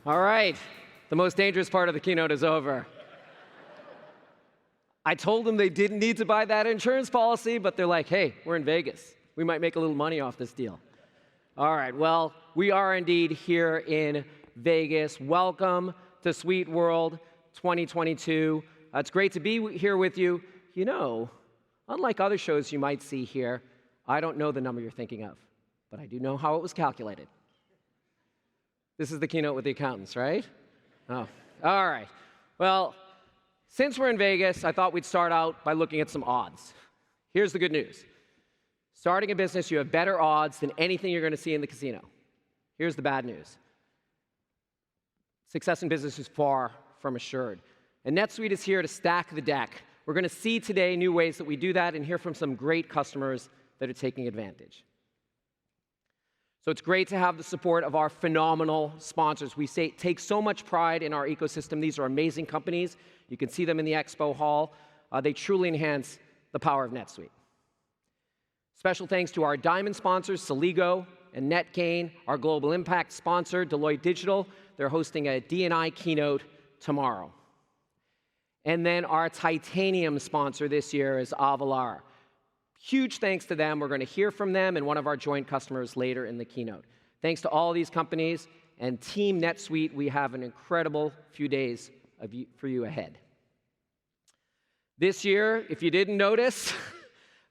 All right, the most dangerous part of the keynote is over. I told them they didn't need to buy that insurance policy, but they're like, hey, we're in Vegas. We might make a little money off this deal. All right, well, we are indeed here in Vegas. Welcome to SuiteWorld 2022. It's great to be here with you. You know, unlike other shows you might see here, I don't know the number you're thinking of, but I do know how it was calculated. This is the keynote with the accountants, right? Oh, all right. Well, since we're in Vegas, I thought we'd start out by looking at some odds. Here's the good news. Starting a business, you have better odds than anything you're going to see in the casino. Here's the bad news. Success in business is far from assured. And NetSuite is here to stack the deck. We're going to see today new ways that we do that and hear from some great customers that are taking advantage. So it's great to have the support of our phenomenal sponsors. We take so much pride in our ecosystem. These are amazing companies. You can see them in the expo hall. They truly enhance the power of NetSuite. Special thanks to our diamond sponsors, Celigo and NetGain, our global impact sponsor, Deloitte Digital. They're hosting a D&I keynote tomorrow. And then our titanium sponsor this year is Avalara. Huge thanks to them. We're going to hear from them and one of our joint customers later in the keynote. Thanks to all these companies and Team NetSuite, we have an incredible few days for you ahead. This year, if you didn't notice,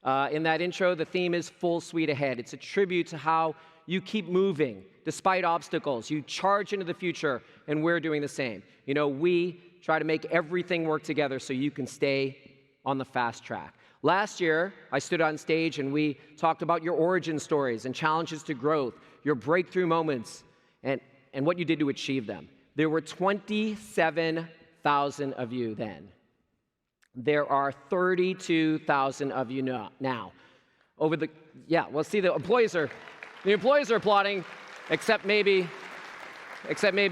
in that intro, the theme is Full Suite Ahead. It's a tribute to how you keep moving despite obstacles. You charge into the future, and we're doing the same. You know, we try to make everything work together so you can stay on the fast track. Last year, I stood on stage and we talked about your origin stories and challenges to growth, your breakthrough moments, and what you did to achieve them. There were 27,000 of you then. There are 32,000 of you now. See, the employees are applauding, except maybe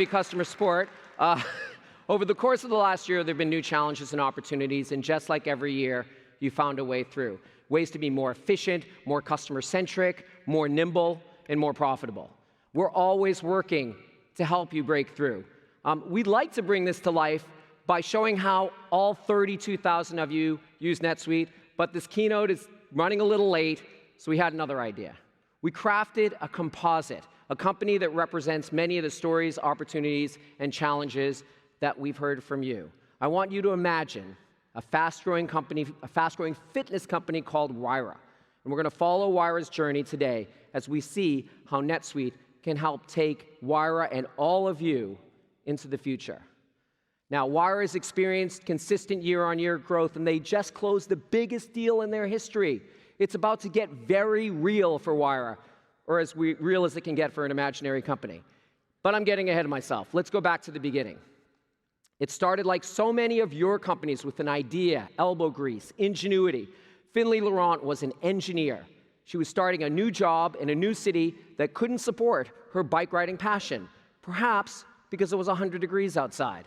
customer support. Over the course of the last year, there have been new challenges and opportunities, and just like every year, you found a way through. Ways to be more efficient, more customer-centric, more nimble, and more profitable. We're always working to help you break through. We'd like to bring this to life by showing how all 32,000 of you use NetSuite, but this keynote is running a little late, so we had another idea. We crafted a composite, a company that represents many of the stories, opportunities, and challenges that we've heard from you. I want you to imagine a fast-growing company, a fast-growing fitness company called Wyra. And we're going to follow Wyra's journey today as we see how NetSuite can help take Wyra and all of you into the future. Now, Wyra has experienced consistent year-on-year growth, and they just closed the biggest deal in their history. It's about to get very real for Wyra, or as real as it can get for an imaginary company. But I'm getting ahead of myself. Let's go back to the beginning. It started like so many of your companies with an idea, elbow grease, ingenuity. Finley Laurent was an engineer. She was starting a new job in a new city that couldn't support her bike riding passion, perhaps because it was 100 degrees outside.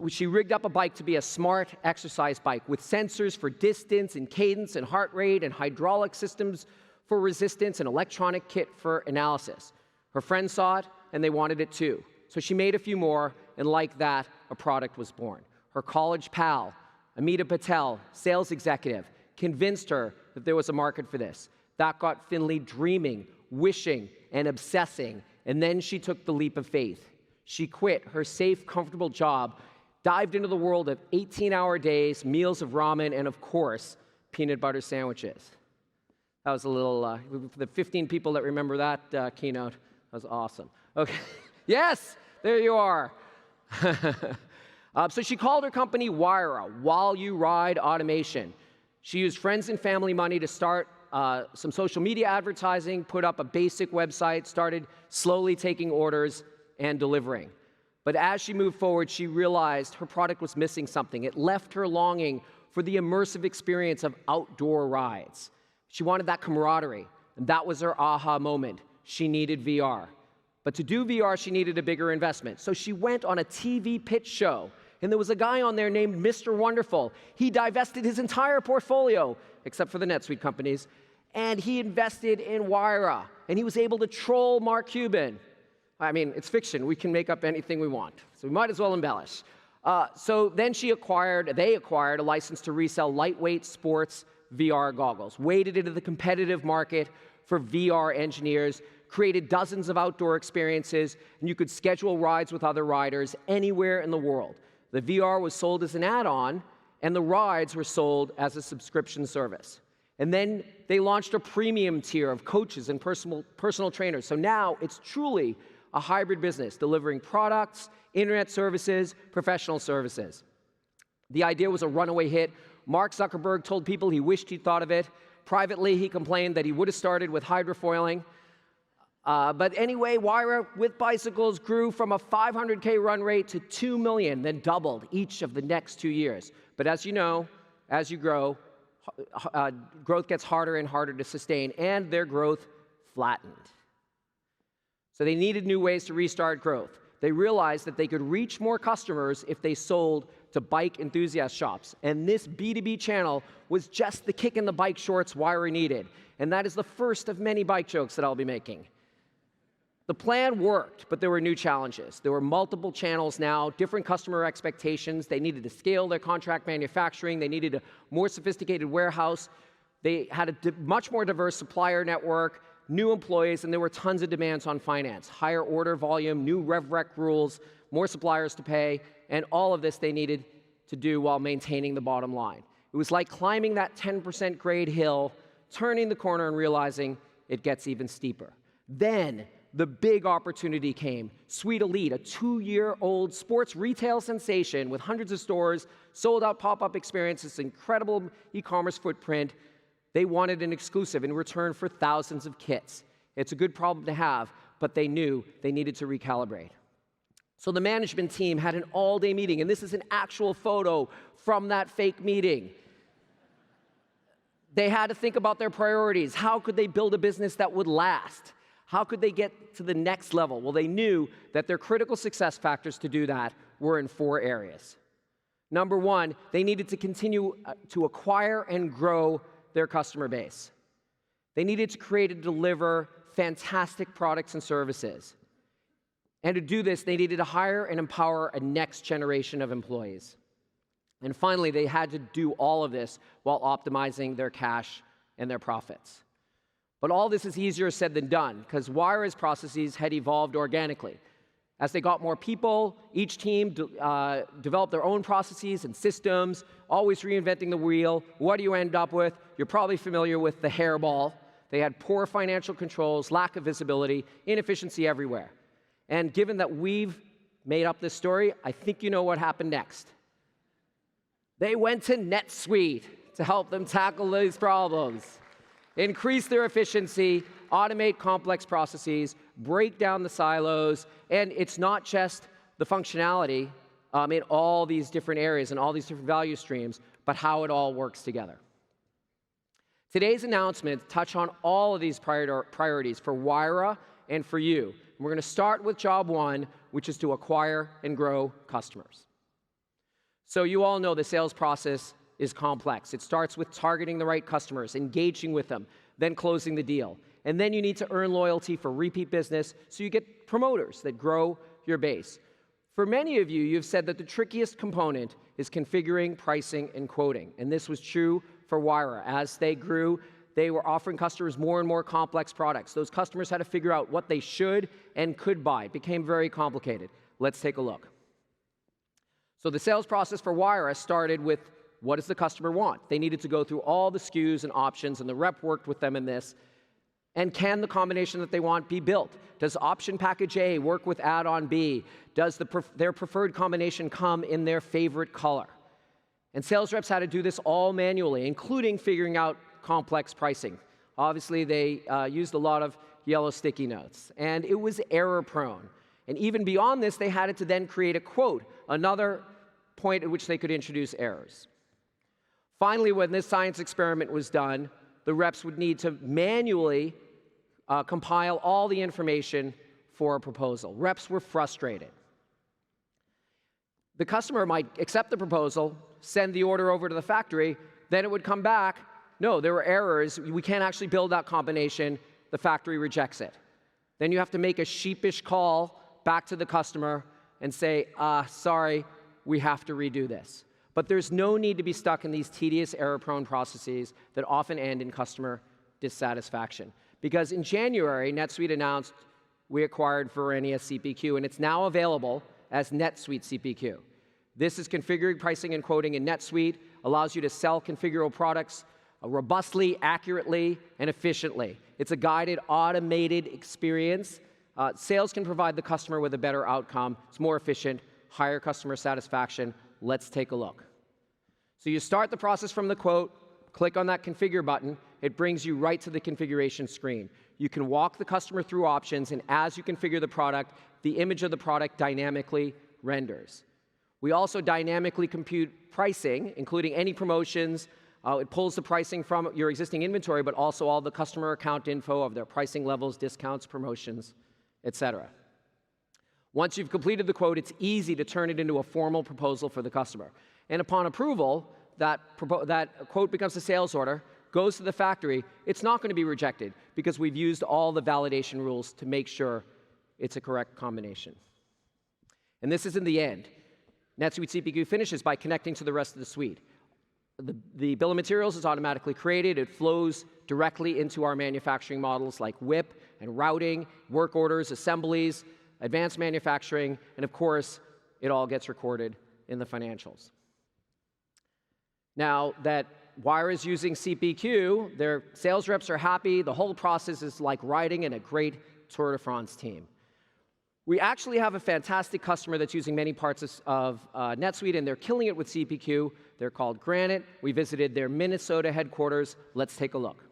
She rigged up a bike to be a smart exercise bike with sensors for distance and cadence and heart rate and hydraulic systems for resistance and electronic kit for analysis. Her friends saw it and they wanted it too. So she made a few more, and like that, a product was born. Her college pal, Amita Patel, sales executive, convinced her that there was a market for this. That got Finley dreaming, wishing, and obsessing, and then she took the leap of faith. She quit her safe, comfortable job, dived into the world of 18-hour days, meals of ramen, and of course, peanut butter sandwiches. That was a little, for the 15 people that remember that keynote, that was awesome. Okay. Yes, there you are. So she called her company Wyra, While You Ride Automation. She used friends and family money to start some social media advertising, put up a basic website, started slowly taking orders and delivering. But as she moved forward, she realized her product was missing something. It left her longing for the immersive experience of outdoor rides. She wanted that camaraderie, and that was her aha moment. She needed VR. But to do VR, she needed a bigger investment. So she went on a TV pitch show, and there was a guy on there named Mr. Wonderful. He divested his entire portfolio, except for the NetSuite companies, and he invested in Wyra, and he was able to troll Mark Cuban. I mean, it's fiction. We can make up anything we want, so we might as well embellish. So then they acquired a license to resell lightweight sports VR goggles, waded into the competitive market for VR engineers, created dozens of outdoor experiences, and you could schedule rides with other riders anywhere in the world. The VR was sold as an add-on, and the rides were sold as a subscription service. And then they launched a premium tier of coaches and personal trainers. So now it's truly a hybrid business, delivering products, internet services, professional services. The idea was a runaway hit. Mark Zuckerberg told people he wished he'd thought of it. Privately, he complained that he would have started with hydrofoiling. But anyway, Wayra with bicycles grew from a 500K run rate to 2 million, then doubled each of the next 2 years. But as you know, as you grow, growth gets harder and harder to sustain, and their growth flattened. So they needed new ways to restart growth. They realized that they could reach more customers if they sold to bike enthusiast shops. And this B2B channel was just the kick in the bike shorts Wayra needed. And that is the first of many bike jokes that I'll be making. The plan worked, but there were new challenges. There were multiple channels now, different customer expectations. They needed to scale their contract manufacturing. They needed a more sophisticated warehouse. They had a much more diverse supplier network, new employees, and there were tons of demands on finance. Higher order volume, new rev rec rules, more suppliers to pay, and all of this they needed to do while maintaining the bottom line. It was like climbing that 10% grade hill, turning the corner and realizing it gets even steeper. Then the big opportunity came. Suite Elite, a 2-year-old sports retail sensation with hundreds of stores, sold-out pop-up experiences, incredible e-commerce footprint. They wanted an exclusive in return for thousands of kits. It's a good problem to have, but they knew they needed to recalibrate. So the management team had an all-day meeting, and this is an actual photo from that fake meeting. They had to think about their priorities. How could they build a business that would last? How could they get to the next level? Well, they knew that their critical success factors to do that were in 4 areas. Number 1, they needed to continue to acquire and grow their customer base. They needed to create and deliver fantastic products and services. And to do this, they needed to hire and empower a next generation of employees. And finally, they had to do all of this while optimizing their cash and their profits. But all this is easier said than done, because Wayra's processes had evolved organically. As they got more people, each team developed their own processes and systems, always reinventing the wheel. What do you end up with? You're probably familiar with the hairball. They had poor financial controls, lack of visibility, inefficiency everywhere. And given that we've made up this story, I think you know what happened next. They went to NetSuite to help them tackle these problems, increase their efficiency, automate complex processes, break down the silos, and it's not just the functionality in all these different areas and all these different value streams, but how it all works together. Today's announcements touch on all of these priorities for Wayra and for you. We're going to start with job 1, which is to acquire and grow customers. So you all know the sales process is complex. It starts with targeting the right customers, engaging with them, then closing the deal. And then you need to earn loyalty for repeat business, so you get promoters that grow your base. For many of you, you've said that the trickiest component is configuring, pricing, and quoting. And this was true for Wayra. As they grew, they were offering customers more and more complex products. Those customers had to figure out what they should and could buy. It became very complicated. Let's take a look. So the sales process for Wayra started with, what does the customer want? They needed to go through all the SKUs and options, and the rep worked with them in this. And can the combination that they want be built? Does option package A work with add-on B? Does their preferred combination come in their favorite color? And sales reps had to do this all manually, including figuring out complex pricing. Obviously, they used a lot of yellow sticky notes, and it was error-prone. And even beyond this, they had to then create a quote, another point at which they could introduce errors. Finally, when this science experiment was done, the reps would need to manually compile all the information for a proposal. Reps were frustrated. The customer might accept the proposal, send the order over to the factory, then it would come back, no, there were errors, we can't actually build that combination, the factory rejects it. Then you have to make a sheepish call back to the customer and say, sorry, we have to redo this. But there's no need to be stuck in these tedious, error-prone processes that often end in customer dissatisfaction. Because in January, NetSuite announced we acquired Verenia CPQ, and it's now available as NetSuite CPQ. This is configuring, pricing, and quoting in NetSuite, allows you to sell configurable products robustly, accurately, and efficiently. It's a guided, automated experience. Sales can provide the customer with a better outcome. It's more efficient, higher customer satisfaction. Let's take a look. So you start the process from the quote, click on that configure button. It brings you right to the configuration screen. You can walk the customer through options, and as you configure the product, the image of the product dynamically renders. We also dynamically compute pricing, including any promotions. It pulls the pricing from your existing inventory, but also all the customer account info of their pricing levels, discounts, promotions, etc. Once you've completed the quote, it's easy to turn it into a formal proposal for the customer. And upon approval, that quote becomes a sales order, goes to the factory. It's not going to be rejected because we've used all the validation rules to make sure it's a correct combination. And this isn't the end. NetSuite CPQ finishes by connecting to the rest of the suite. The bill of materials is automatically created. It flows directly into our manufacturing models like WIP and routing, work orders, assemblies, advanced manufacturing, and of course, it all gets recorded in the financials. Now that Wire is using CPQ, their sales reps are happy. The whole process is like riding in a great Tour de France team. We actually have a fantastic customer that's using many parts of NetSuite, and they're killing it with CPQ. They're called Granite. We visited their Minnesota headquarters. Let's take a look.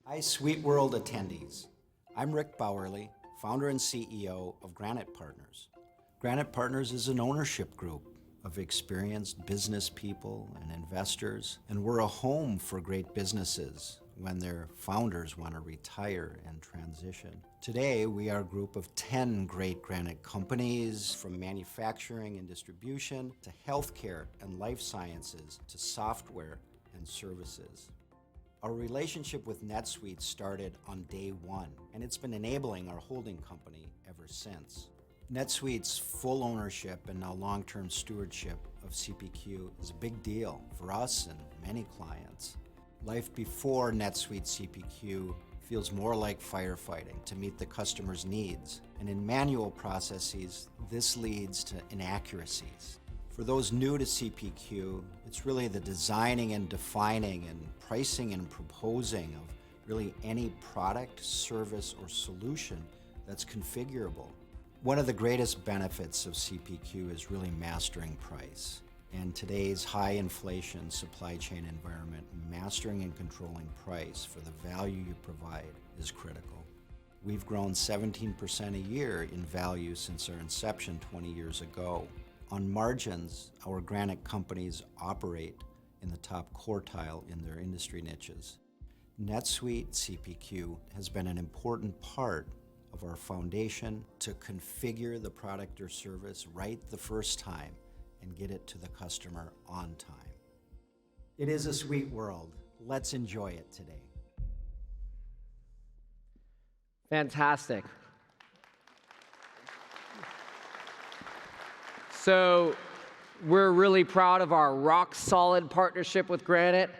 Hi, SuiteWorld attendees. I'm Rick Bowerly, founder and CEO of Granite Partners. Granite Partners is an ownership group of experienced business people and investors, and we're a home for great businesses when their founders want to retire and transition. Today, we are a group of 10 great Granite companies, from manufacturing and distribution to healthcare and life sciences to software and services. Our relationship with NetSuite started on day one, and it's been enabling our holding company ever since. NetSuite's full ownership and now long-term stewardship of CPQ is a big deal for us and many clients. Life before NetSuite CPQ feels more like firefighting to meet the customer's needs. And in manual processes, this leads to inaccuracies. For those new to CPQ, it's really the designing and defining and pricing and proposing of really any product, service, or solution that's configurable. One of the greatest benefits of CPQ is really mastering price. In today's high inflation supply chain environment, mastering and controlling price for the value you provide is critical. We've grown 17% a year in value since our inception 20 years ago. On margins, our Granite companies operate in the top quartile in their industry niches. NetSuite CPQ has been an important part of our foundation to configure the product or service right the first time and get it to the customer on time. It is a sweet world. Let's enjoy it today. Fantastic. So we're really proud of our rock-solid partnership with Granite.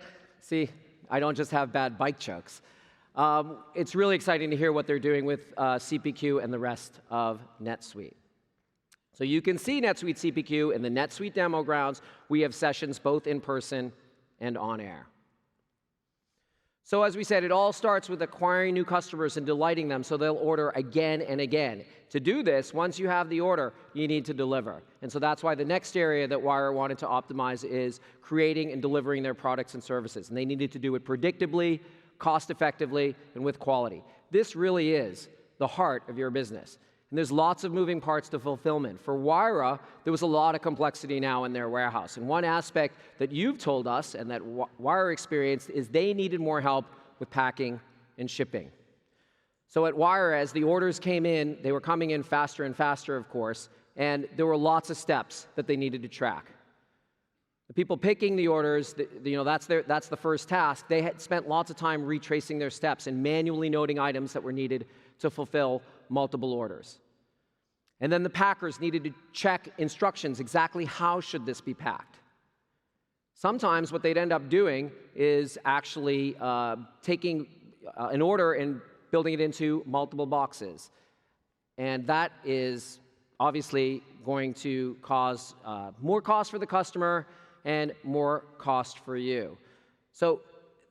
See, I don't just have bad bike jokes. It's really exciting to hear what they're doing with CPQ and the rest of NetSuite. So you can see NetSuite CPQ in the NetSuite demo grounds. We have sessions both in person and on air. So as we said, it all starts with acquiring new customers and delighting them so they'll order again and again. To do this, once you have the order, you need to deliver. And so that's why the next area that Wire wanted to optimize is creating and delivering their products and services. And they needed to do it predictably, cost-effectively, and with quality. This really is the heart of your business. And there's lots of moving parts to fulfillment. For Wire, there was a lot of complexity now in their warehouse. And one aspect that you've told us and that Wire experienced is they needed more help with packing and shipping. So at Wire, as the orders came in, they were coming in faster and faster, of course, and there were lots of steps that they needed to track. The people picking the orders, that's the first task. They had spent lots of time retracing their steps and manually noting items that were needed to fulfill multiple orders. And then the packers needed to check instructions, exactly how should this be packed. Sometimes what they'd end up doing is actually taking an order and building it into multiple boxes. And that is obviously going to cause more cost for the customer and more cost for you. So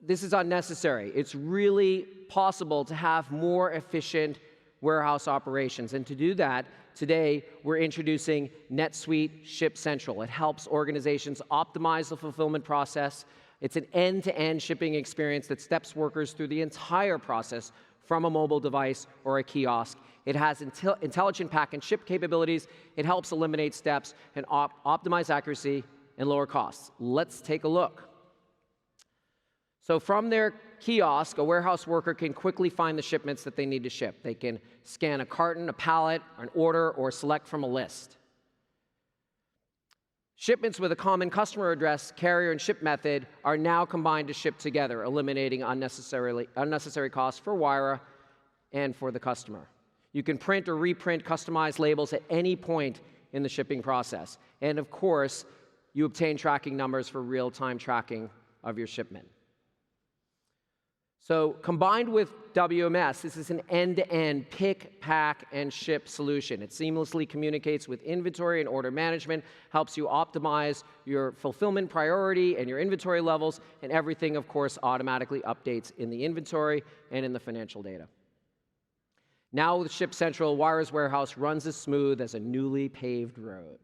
this is unnecessary. It's really possible to have more efficient warehouse operations. And to do that, today we're introducing NetSuite Ship Central. It helps organizations optimize the fulfillment process. It's an end-to-end shipping experience that steps workers through the entire process from a mobile device or a kiosk. It has intelligent pack and ship capabilities. It helps eliminate steps and optimize accuracy and lower costs. Let's take a look. So from their kiosk, a warehouse worker can quickly find the shipments that they need to ship. They can scan a carton, a pallet, an order, or select from a list. Shipments with a common customer address, carrier, and ship method are now combined to ship together, eliminating unnecessary costs for Wire and for the customer. You can print or reprint customized labels at any point in the shipping process. And of course, you obtain tracking numbers for real-time tracking of your shipment. So combined with WMS, this is an end-to-end pick, pack, and ship solution. It seamlessly communicates with inventory and order management, helps you optimize your fulfillment priority and your inventory levels, and everything, of course, automatically updates in the inventory and in the financial data. Now with Ship Central, Wire's warehouse runs as smooth as a newly paved road.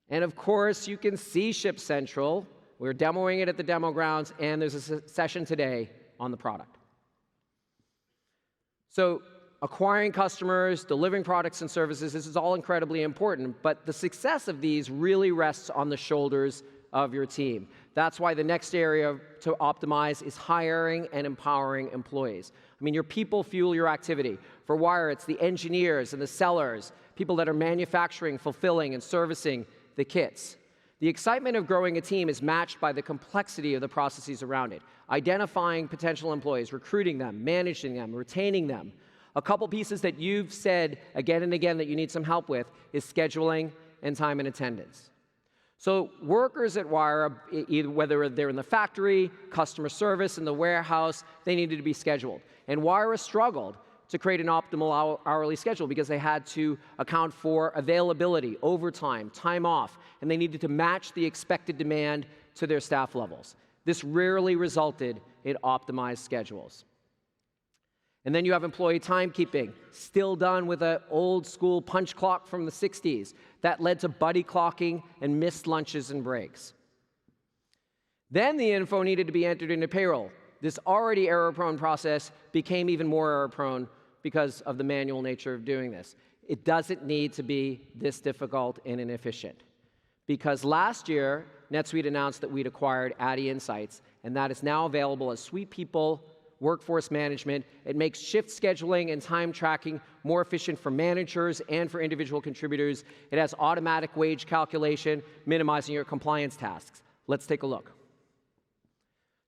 And of course, you can see Ship Central. We're demoing it at the demo grounds, and there's a session today on the product. So acquiring customers, delivering products and services, this is all incredibly important, but the success of these really rests on the shoulders of your team. That's why the next area to optimize is hiring and empowering employees. I mean, your people fuel your activity. For Wire, it's the engineers and the sellers, people that are manufacturing, fulfilling, and servicing the kits. The excitement of growing a team is matched by the complexity of the processes around it. Identifying potential employees, recruiting them, managing them, retaining them. A couple pieces that you've said again and again that you need some help with is scheduling and time and attendance. So workers at Wire, whether they're in the factory, customer service, in the warehouse, they needed to be scheduled. And Wire has struggled to create an optimal hourly schedule because they had to account for availability, overtime, time off, and they needed to match the expected demand to their staff levels. This rarely resulted in optimized schedules. And then you have employee timekeeping, still done with an old school punch clock from the 60s that led to buddy clocking and missed lunches and breaks. Then the info needed to be entered into payroll. This already error-prone process became even more error-prone because of the manual nature of doing this. It doesn't need to be this difficult and inefficient. Because last year, NetSuite announced that we'd acquired Addy Insights, and that is now available as Suite People Workforce Management. It makes shift scheduling and time tracking more efficient for managers and for individual contributors. It has automatic wage calculation, minimizing your compliance tasks. Let's take a look.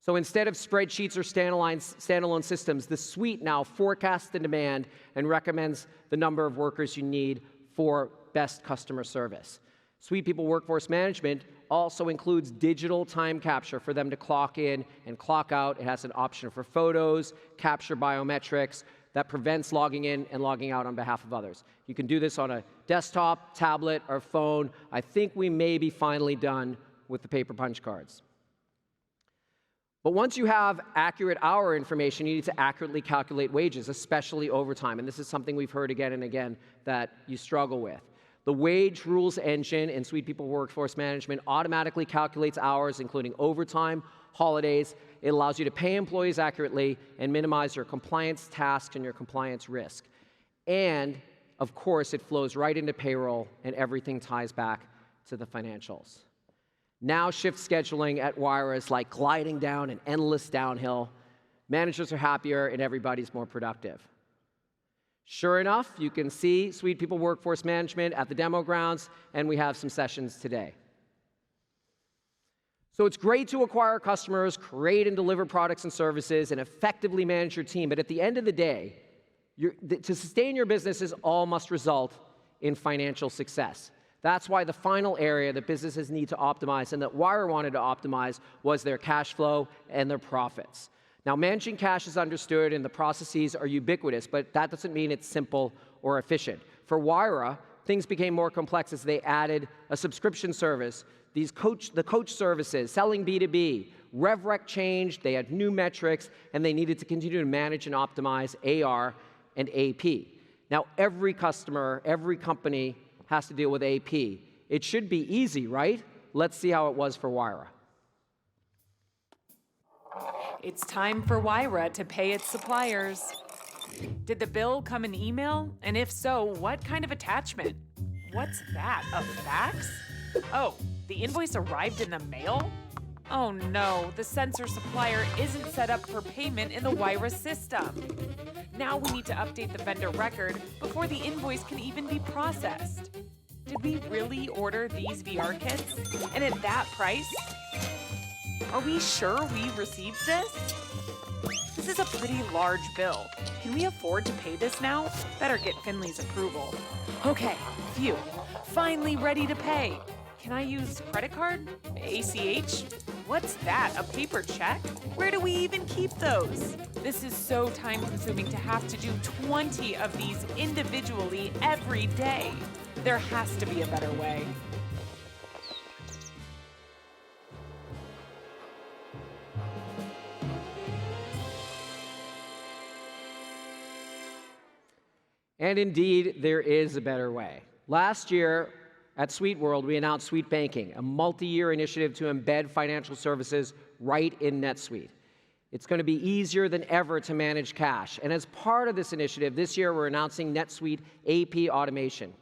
So instead of spreadsheets or standalone systems, the suite now forecasts the demand and recommends the number of workers you need for best customer service. Suite People Workforce Management also includes digital time capture for them to clock in and clock out. It has an option for photos, capture biometrics, that prevents logging in and logging out on behalf of others. You can do this on a desktop, tablet, or phone. I think we may be finally done with the paper punch cards. But once you have accurate hour information, you need to accurately calculate wages, especially overtime. And this is something we've heard again and again that you struggle with. The wage rules engine in Suite People Workforce Management automatically calculates hours, including overtime, holidays. It allows you to pay employees accurately and minimize your compliance tasks and your compliance risk. And, of course, it flows right into payroll, and everything ties back to the financials. Now shift scheduling at Wire is like gliding down an endless downhill. Managers are happier, and everybody's more productive. Sure enough, you can see Suite People Workforce Management at the demo grounds, and we have some sessions today. So it's great to acquire customers, create and deliver products and services, and effectively manage your team, but at the end of the day, To sustain your businesses, all must result in financial success. That's why the final area that businesses need to optimize and that Wire wanted to optimize was their cash flow and their profits. Now, managing cash is understood and the processes are ubiquitous, but that doesn't mean it's simple or efficient. For Wire, things became more complex as they added a subscription service, the coach services, selling B2B, RevRec changed, they had new metrics, and they needed to continue to manage and optimize AR and AP. Now, every customer, every company has to deal with AP. It should be easy, right? Let's see how it was for Wire. It's time for Wire to pay its suppliers. Did the bill come in email? And if so, what kind of attachment? What's that, a fax? Oh, the invoice arrived in the mail? Oh no, the sensor supplier isn't set up for payment in the Wire system. Now we need to update the vendor record before the invoice can even be processed. Did we really order these VR kits? And at that price? Are we sure we received this? This is a pretty large bill. Can we afford to pay this now? Better get Finley's approval. Okay, phew, finally ready to pay. Can I use credit card? ACH? What's that, a paper check? Where do we even keep those? This is so time-consuming to have to do 20 of these individually every day. There has to be a better way. And indeed, there is a better way. Last year at SuiteWorld, we announced Suite Banking, a multi-year initiative to embed financial services right in NetSuite. It's going to be easier than ever to manage cash. And as part of this initiative, this year we're announcing NetSuite AP Automation.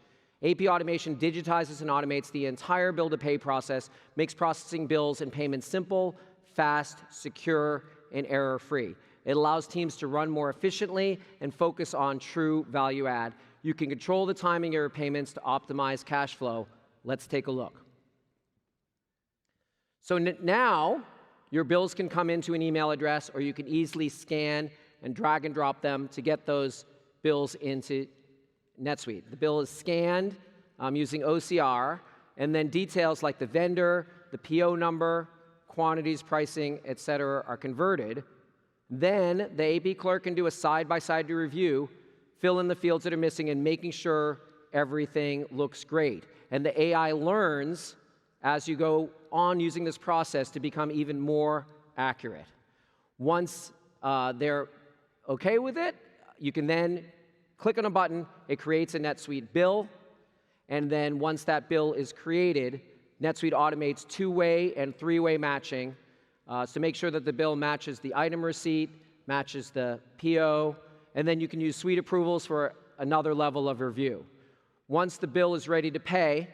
AP Automation digitizes and automates the entire bill-to-pay process, makes processing bills and payments simple, fast, secure, and error-free. It allows teams to run more efficiently and focus on true value add. You can control the timing of your payments to optimize cash flow. Let's take a look. So now, your bills can come into an email address, or you can easily scan and drag and drop them to get those bills into NetSuite. The bill is scanned using OCR, and then details like the vendor, the PO number, quantities, pricing, etc. are converted. Then the AP clerk can do a side-by-side review, fill in the fields that are missing, and making sure everything looks great. And the AI learns as you go on using this process to become even more accurate. Once they're okay with it, you can then click on a button, it creates a NetSuite bill, and then once that bill is created, NetSuite automates two-way and three-way matching to make sure that the bill matches the item receipt, matches the PO, and then you can use Suite approvals for another level of review. Once the bill is ready to pay,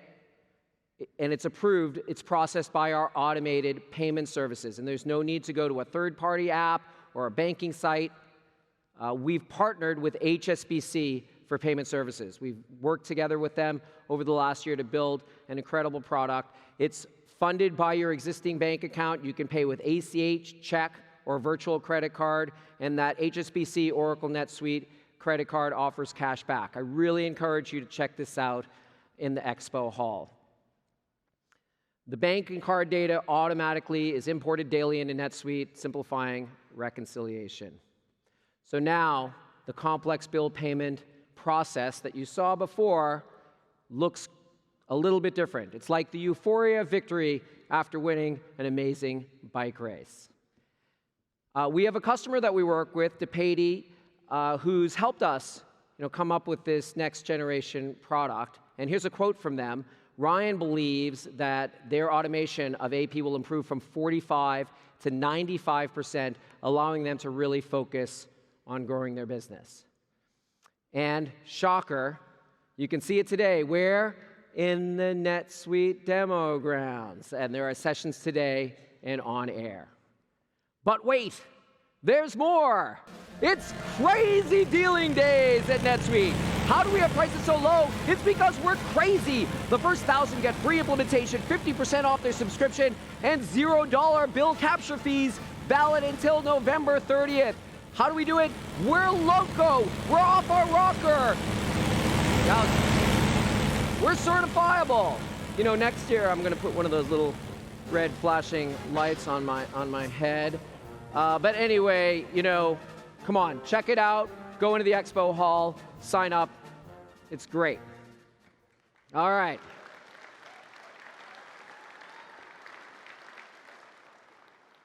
and it's approved, it's processed by our automated payment services, and there's no need to go to a third-party app or a banking site. We've partnered with HSBC for payment services. We've worked together with them over the last year to build an incredible product. It's funded by your existing bank account. You can pay with ACH, check, or virtual credit card, and that HSBC Oracle NetSuite credit card offers cash back. I really encourage you to check this out in the expo hall. The bank and card data automatically is imported daily into NetSuite, simplifying reconciliation. So now, the complex bill payment process that you saw before looks a little bit different. It's like the euphoria of victory after winning an amazing bike race. We have a customer that we work with, DePady, who's helped us come up with this next generation product. And here's a quote from them. Ryan believes that their automation of AP will improve from 45 to 95%, allowing them to really focus on growing their business. And shocker, you can see it today. Where? In the NetSuite demo grounds. And there are sessions today and on air. But wait, there's more. It's crazy dealing days at NetSuite. How do we have prices so low? It's because we're crazy. The first 1,000 get free implementation, 50% off their subscription, and $0 bill capture fees valid until November 30th. How do we do it? We're loco. We're off our rocker. Now, we're certifiable. You know, next year I'm going to put one of those little red flashing lights on my head. But anyway, you know, come on, check it out. Go into the expo hall, sign up. It's great. All right.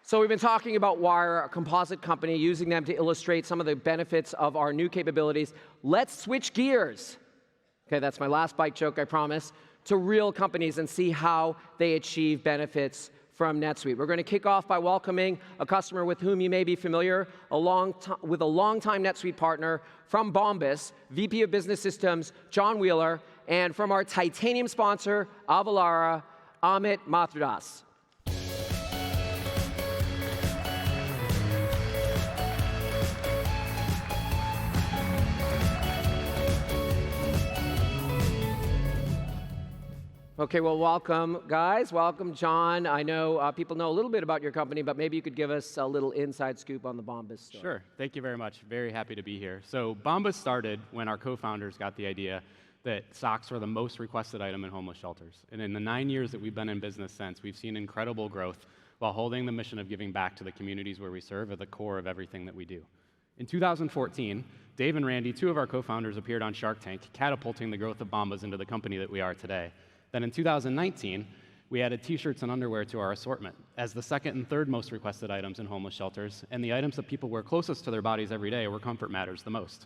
So we've been talking about Wire, a composite company, using them to illustrate some of the benefits of our new capabilities. Let's switch gears. Okay, that's my last bike joke, I promise, to real companies and see how they achieve benefits from NetSuite. We're going to kick off by welcoming a customer with whom you may be familiar, with a longtime NetSuite partner from Bombas, VP of Business Systems, John Wheeler, and from our titanium sponsor, Avalara, Amit Mathradas. Okay, well, welcome, guys. Welcome, John. I know people know a little bit about your company, but maybe you could give us a little inside scoop on the Bombas story. Sure. Thank you very much. Very happy to be here. So Bombas started when our co-founders got the idea that socks were the most requested item in homeless shelters. And in the 9 years that we've been in business since, we've seen incredible growth while holding the mission of giving back to the communities where we serve at the core of everything that we do. In 2014, Dave and Randy, two of our co-founders, appeared on Shark Tank, catapulting the growth of Bombas into the company that we are today. Then in 2019, we added t-shirts and underwear to our assortment as the second and third most requested items in homeless shelters, and the items that people wear closest to their bodies every day where comfort matters the most.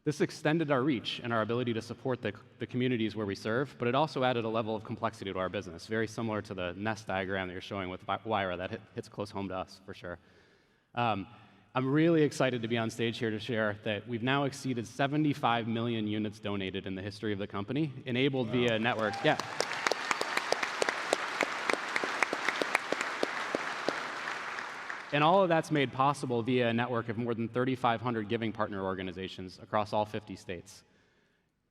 This extended our reach and our ability to support the communities where we serve, but it also added a level of complexity to our business, very similar to the nest diagram that you're showing with Wire. That hits close home to us, for sure. I'm really excited to be on stage here to share that we've now exceeded 75 million units donated in the history of the company, enabled via a network. Yeah. And all of that's made possible via a network of more than 3,500 giving partner organizations across all 50 states.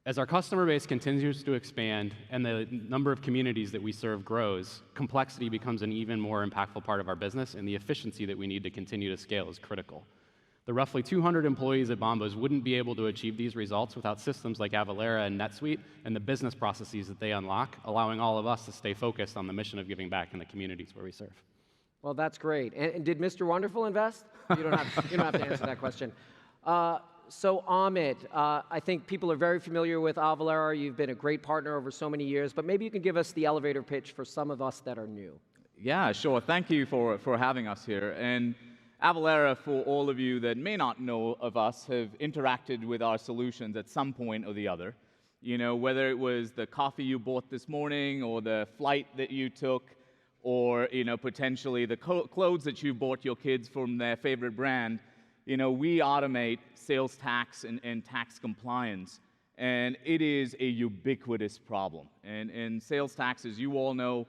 As our customer base continues to expand and the number of communities that we serve grows, complexity becomes an even more impactful part of our business, and the efficiency that we need to continue to scale is critical. The roughly 200 employees at Bombas wouldn't be able to achieve these results without systems like Avalara and NetSuite and the business processes that they unlock, allowing all of us to stay focused on the mission of giving back in the communities where we serve. Well, that's great. And did Mr. Wonderful invest? You don't have to answer that question. So Amit, I think people are very familiar with Avalara. You've been a great partner over so many years, but maybe you can give us the elevator pitch for some of us that are new. Yeah, sure. Thank you for having us here. And Avalara, for all of you that may not know of us, have interacted with our solutions at some point or the other. You know, whether it was the coffee you bought this morning or the flight that you took, or potentially the clothes that you bought your kids from their favorite brand, we automate sales tax and tax compliance, and it is a ubiquitous problem. And sales tax, as you all know,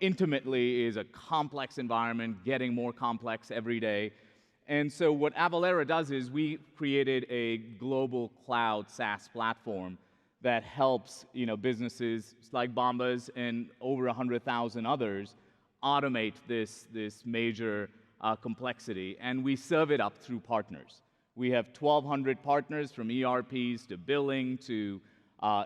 intimately is a complex environment, getting more complex every day. And so what Avalara does is we created a global cloud SaaS platform that helps businesses like Bombas and over 100,000 others automate this major complexity, and we serve it up through partners. We have 1,200 partners, from ERPs to billing to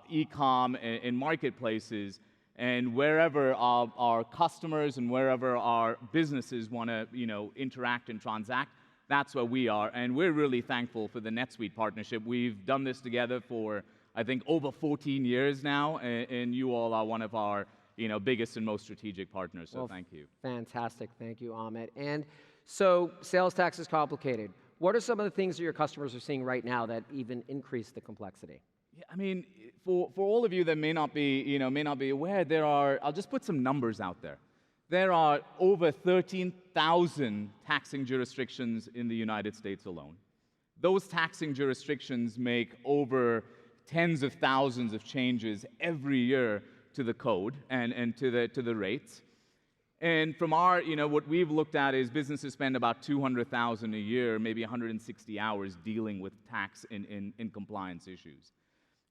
e-com and marketplaces, and wherever our customers and wherever our businesses want to interact and transact, that's where we are. And we're really thankful for the NetSuite partnership. We've done this together for, I think, over 14 years now, and you all are one of our biggest and most strategic partners, so thank you. Fantastic. Thank you, Amit. And so sales tax is complicated. What are some of the things that your customers are seeing right now that even increase the complexity? Yeah, I mean, for all of you that may not be aware, I'll just put some numbers out there. There are over 13,000 taxing jurisdictions in the United States alone. Those taxing jurisdictions make over tens of thousands of changes every year to the code and to the rates. And from our, what we've looked at is businesses spend about $200,000 a year, maybe 160 hours dealing with tax and compliance issues.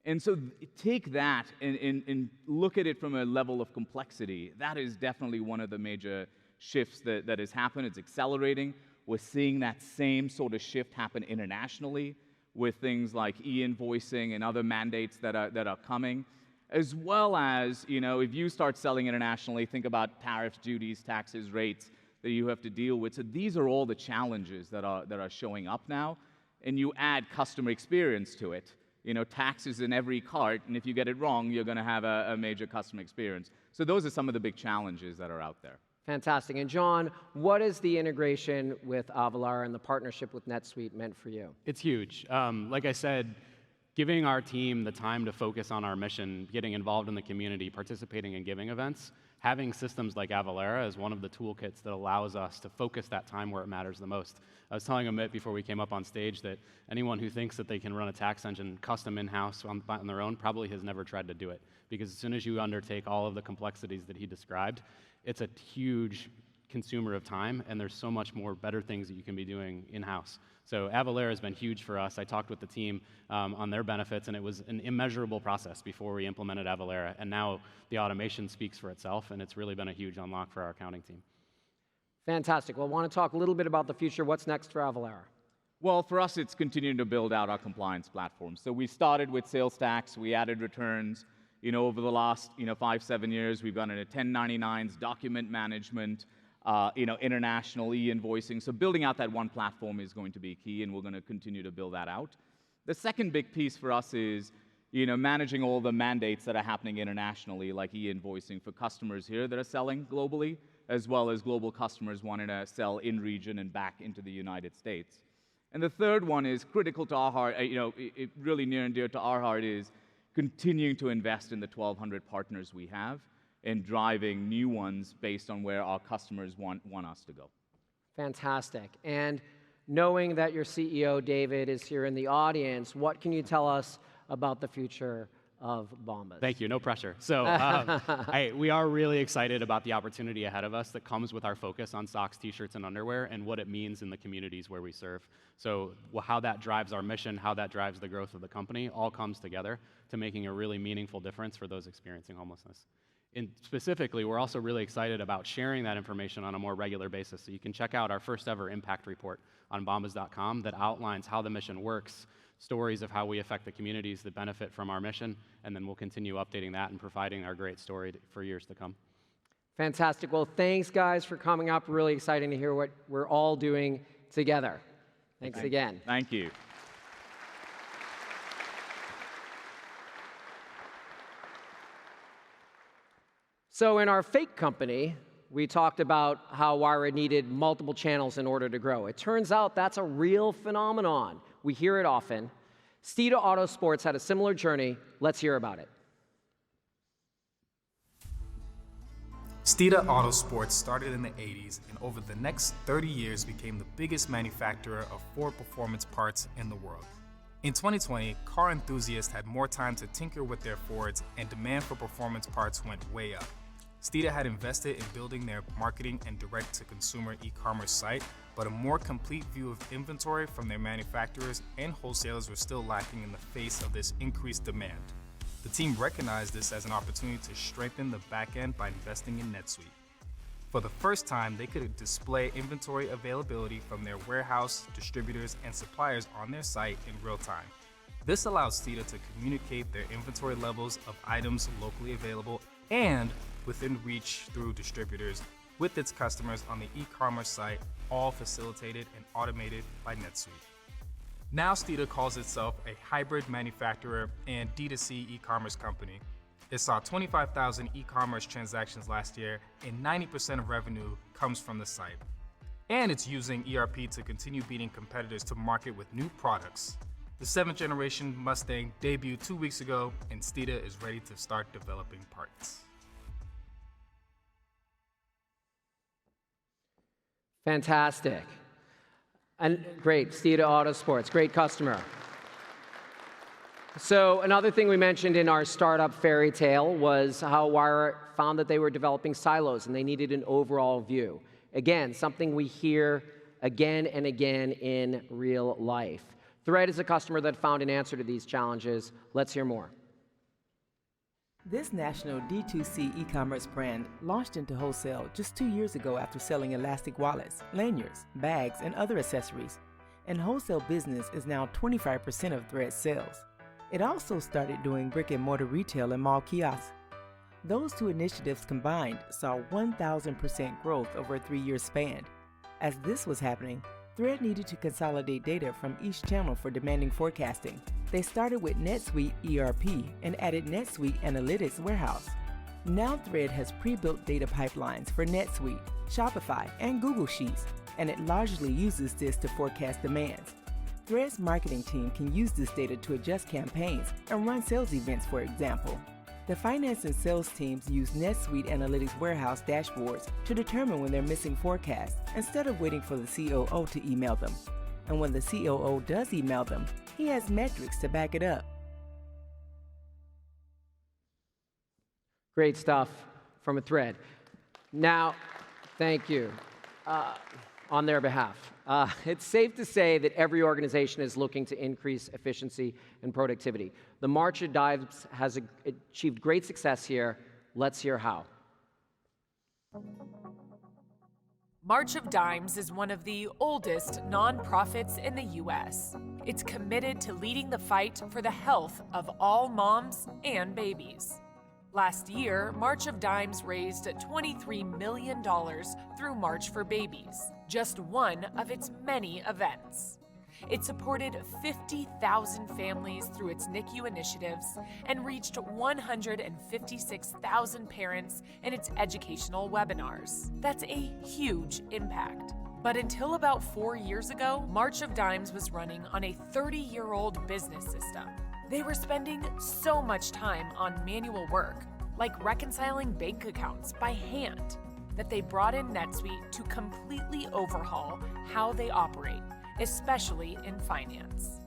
And so take that and look at it from a level of complexity. That is definitely one of the major shifts that has happened. It's accelerating. We're seeing that same sort of shift happen internationally with things like e-invoicing and other mandates that are coming, as well as, if you start selling internationally, think about tariffs, duties, taxes, rates that you have to deal with. So these are all the challenges that are showing up now, and you add customer experience to it. Taxes in every cart, and if you get it wrong, you're going to have a major customer experience. So those are some of the big challenges that are out there. Fantastic. And John, what is the integration with Avalara and the partnership with NetSuite meant for you? It's huge. Like I said, giving our team the time to focus on our mission, getting involved in the community, participating in giving events, having systems like Avalara is one of the toolkits that allows us to focus that time where it matters the most. I was telling Amit before we came up on stage that anyone who thinks that they can run a tax engine custom in-house on their own probably has never tried to do it. Because as soon as you undertake all of the complexities that he described, it's a huge consumer of time, and there's so much more better things that you can be doing in-house. So Avalara has been huge for us. I talked with the team on their benefits, and it was an immeasurable process before we implemented Avalara, and now the automation speaks for itself, and it's really been a huge unlock for our accounting team. Fantastic. Well, I want to talk a little bit about the future. What's next for Avalara? Well, for us, it's continuing to build out our compliance platform. So we started with sales tax, we added returns. Over the last 5-7 years, we've gone into 1099s, document management, international e-invoicing. So building out that one platform is going to be key, and we're going to continue to build that out. The second big piece for us is managing all the mandates that are happening internationally, like e-invoicing for customers here that are selling globally, as well as global customers wanting to sell in region and back into the United States. And the third one is critical to our heart, really near and dear to our heart, is continuing to invest in the 1,200 partners we have and driving new ones based on where our customers want us to go. Fantastic. And knowing that your CEO, David, is here in the audience, what can you tell us about the future of Bombas? Thank you. No pressure. So we are really excited about the opportunity ahead of us that comes with our focus on socks, T-shirts, and underwear and what it means in the communities where we serve. So how that drives our mission, how that drives the growth of the company, all comes together to making a really meaningful difference for those experiencing homelessness. And specifically, we're also really excited about sharing that information on a more regular basis. So you can check out our first ever impact report on bombas.com that outlines how the mission works, stories of how we affect the communities that benefit from our mission, and then we'll continue updating that and providing our great story for years to come. Fantastic. Well, thanks, guys, for coming up. Really exciting to hear what we're all doing together. Thanks again. Thank you. So in our fake company, we talked about how Wire needed multiple channels in order to grow. It turns out that's a real phenomenon. We hear it often. Steeda Autosports had a similar journey. Let's hear about it. Steeda Autosports started in the 80s and over the next 30 years became the biggest manufacturer of Ford performance parts in the world. In 2020, car enthusiasts had more time to tinker with their Fords and demand for performance parts went way up. Steeda had invested in building their marketing and direct-to-consumer e-commerce site, but a more complete view of inventory from their manufacturers and wholesalers was still lacking in the face of this increased demand. The team recognized this as an opportunity to strengthen the back end by investing in NetSuite. For the first time, they could display inventory availability from their warehouse, distributors, and suppliers on their site in real time. This allows Steeda to communicate their inventory levels of items locally available and within reach through distributors with its customers on the e-commerce site, all facilitated and automated by NetSuite. Now Steeda calls itself a hybrid manufacturer and D2C e-commerce company. It saw 25,000 e-commerce transactions last year, and 90% of revenue comes from the site. And it's using ERP to continue beating competitors to market with new products. The 7th generation Mustang debuted 2 weeks ago, and Steeda is ready to start developing parts. Fantastic. And great, Steeda Autosports, great customer. So another thing we mentioned in our startup fairy tale was how Wire found that they were developing silos and they needed an overall view. Again, something we hear again and again in real life. Thread is a customer that found an answer to these challenges. Let's hear more. This national D2C e-commerce brand launched into wholesale just 2 years ago after selling elastic wallets, lanyards, bags, and other accessories. And wholesale business is now 25% of Thread's sales. It also started doing brick-and-mortar retail and mall kiosks. Those two initiatives combined saw 1,000% growth over a 3-year span. As this was happening, Thread needed to consolidate data from each channel for demanding forecasting. They started with NetSuite ERP and added NetSuite Analytics Warehouse. Now Thread has pre-built data pipelines for NetSuite, Shopify, and Google Sheets, and it largely uses this to forecast demands. Thread's marketing team can use this data to adjust campaigns and run sales events, for example. The finance and sales teams use NetSuite Analytics Warehouse dashboards to determine when they're missing forecasts instead of waiting for the COO to email them. And when the COO does email them, he has metrics to back it up. Great stuff from a Thread. Now, thank you on their behalf. It's safe to say that every organization is looking to increase efficiency and productivity. The March of Dimes has achieved great success here. Let's hear how. March of Dimes is one of the oldest nonprofits in the U.S. It's committed to leading the fight for the health of all moms and babies. Last year, March of Dimes raised $23 million through March for Babies, just one of its many events. It supported 50,000 families through its NICU initiatives and reached 156,000 parents in its educational webinars. That's a huge impact. But until about 4 years ago, March of Dimes was running on a 30-year-old business system. They were spending so much time on manual work, like reconciling bank accounts by hand, that they brought in NetSuite to completely overhaul how they operate, especially in finance.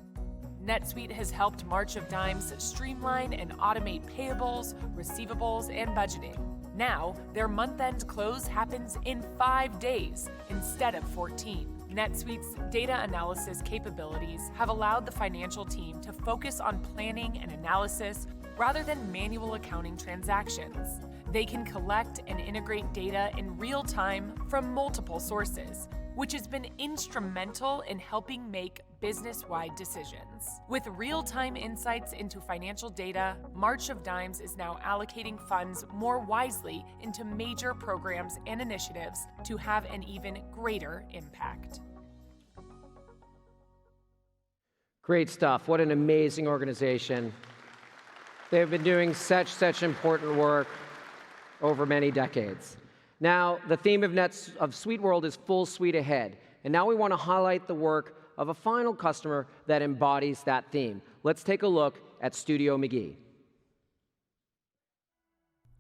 NetSuite has helped March of Dimes streamline and automate payables, receivables, and budgeting. Now, their month-end close happens in 5 days instead of 14. NetSuite's data analysis capabilities have allowed the financial team to focus on planning and analysis rather than manual accounting transactions. They can collect and integrate data in real time from multiple sources, which has been instrumental in helping make business-wide decisions. With real-time insights into financial data, March of Dimes is now allocating funds more wisely into major programs and initiatives to have an even greater impact. Great stuff. What an amazing organization. They've been doing such important work over many decades. Now, the theme of SuiteWorld is full suite ahead. And now we want to highlight the work of a final customer that embodies that theme. Let's take a look at Studio McGee.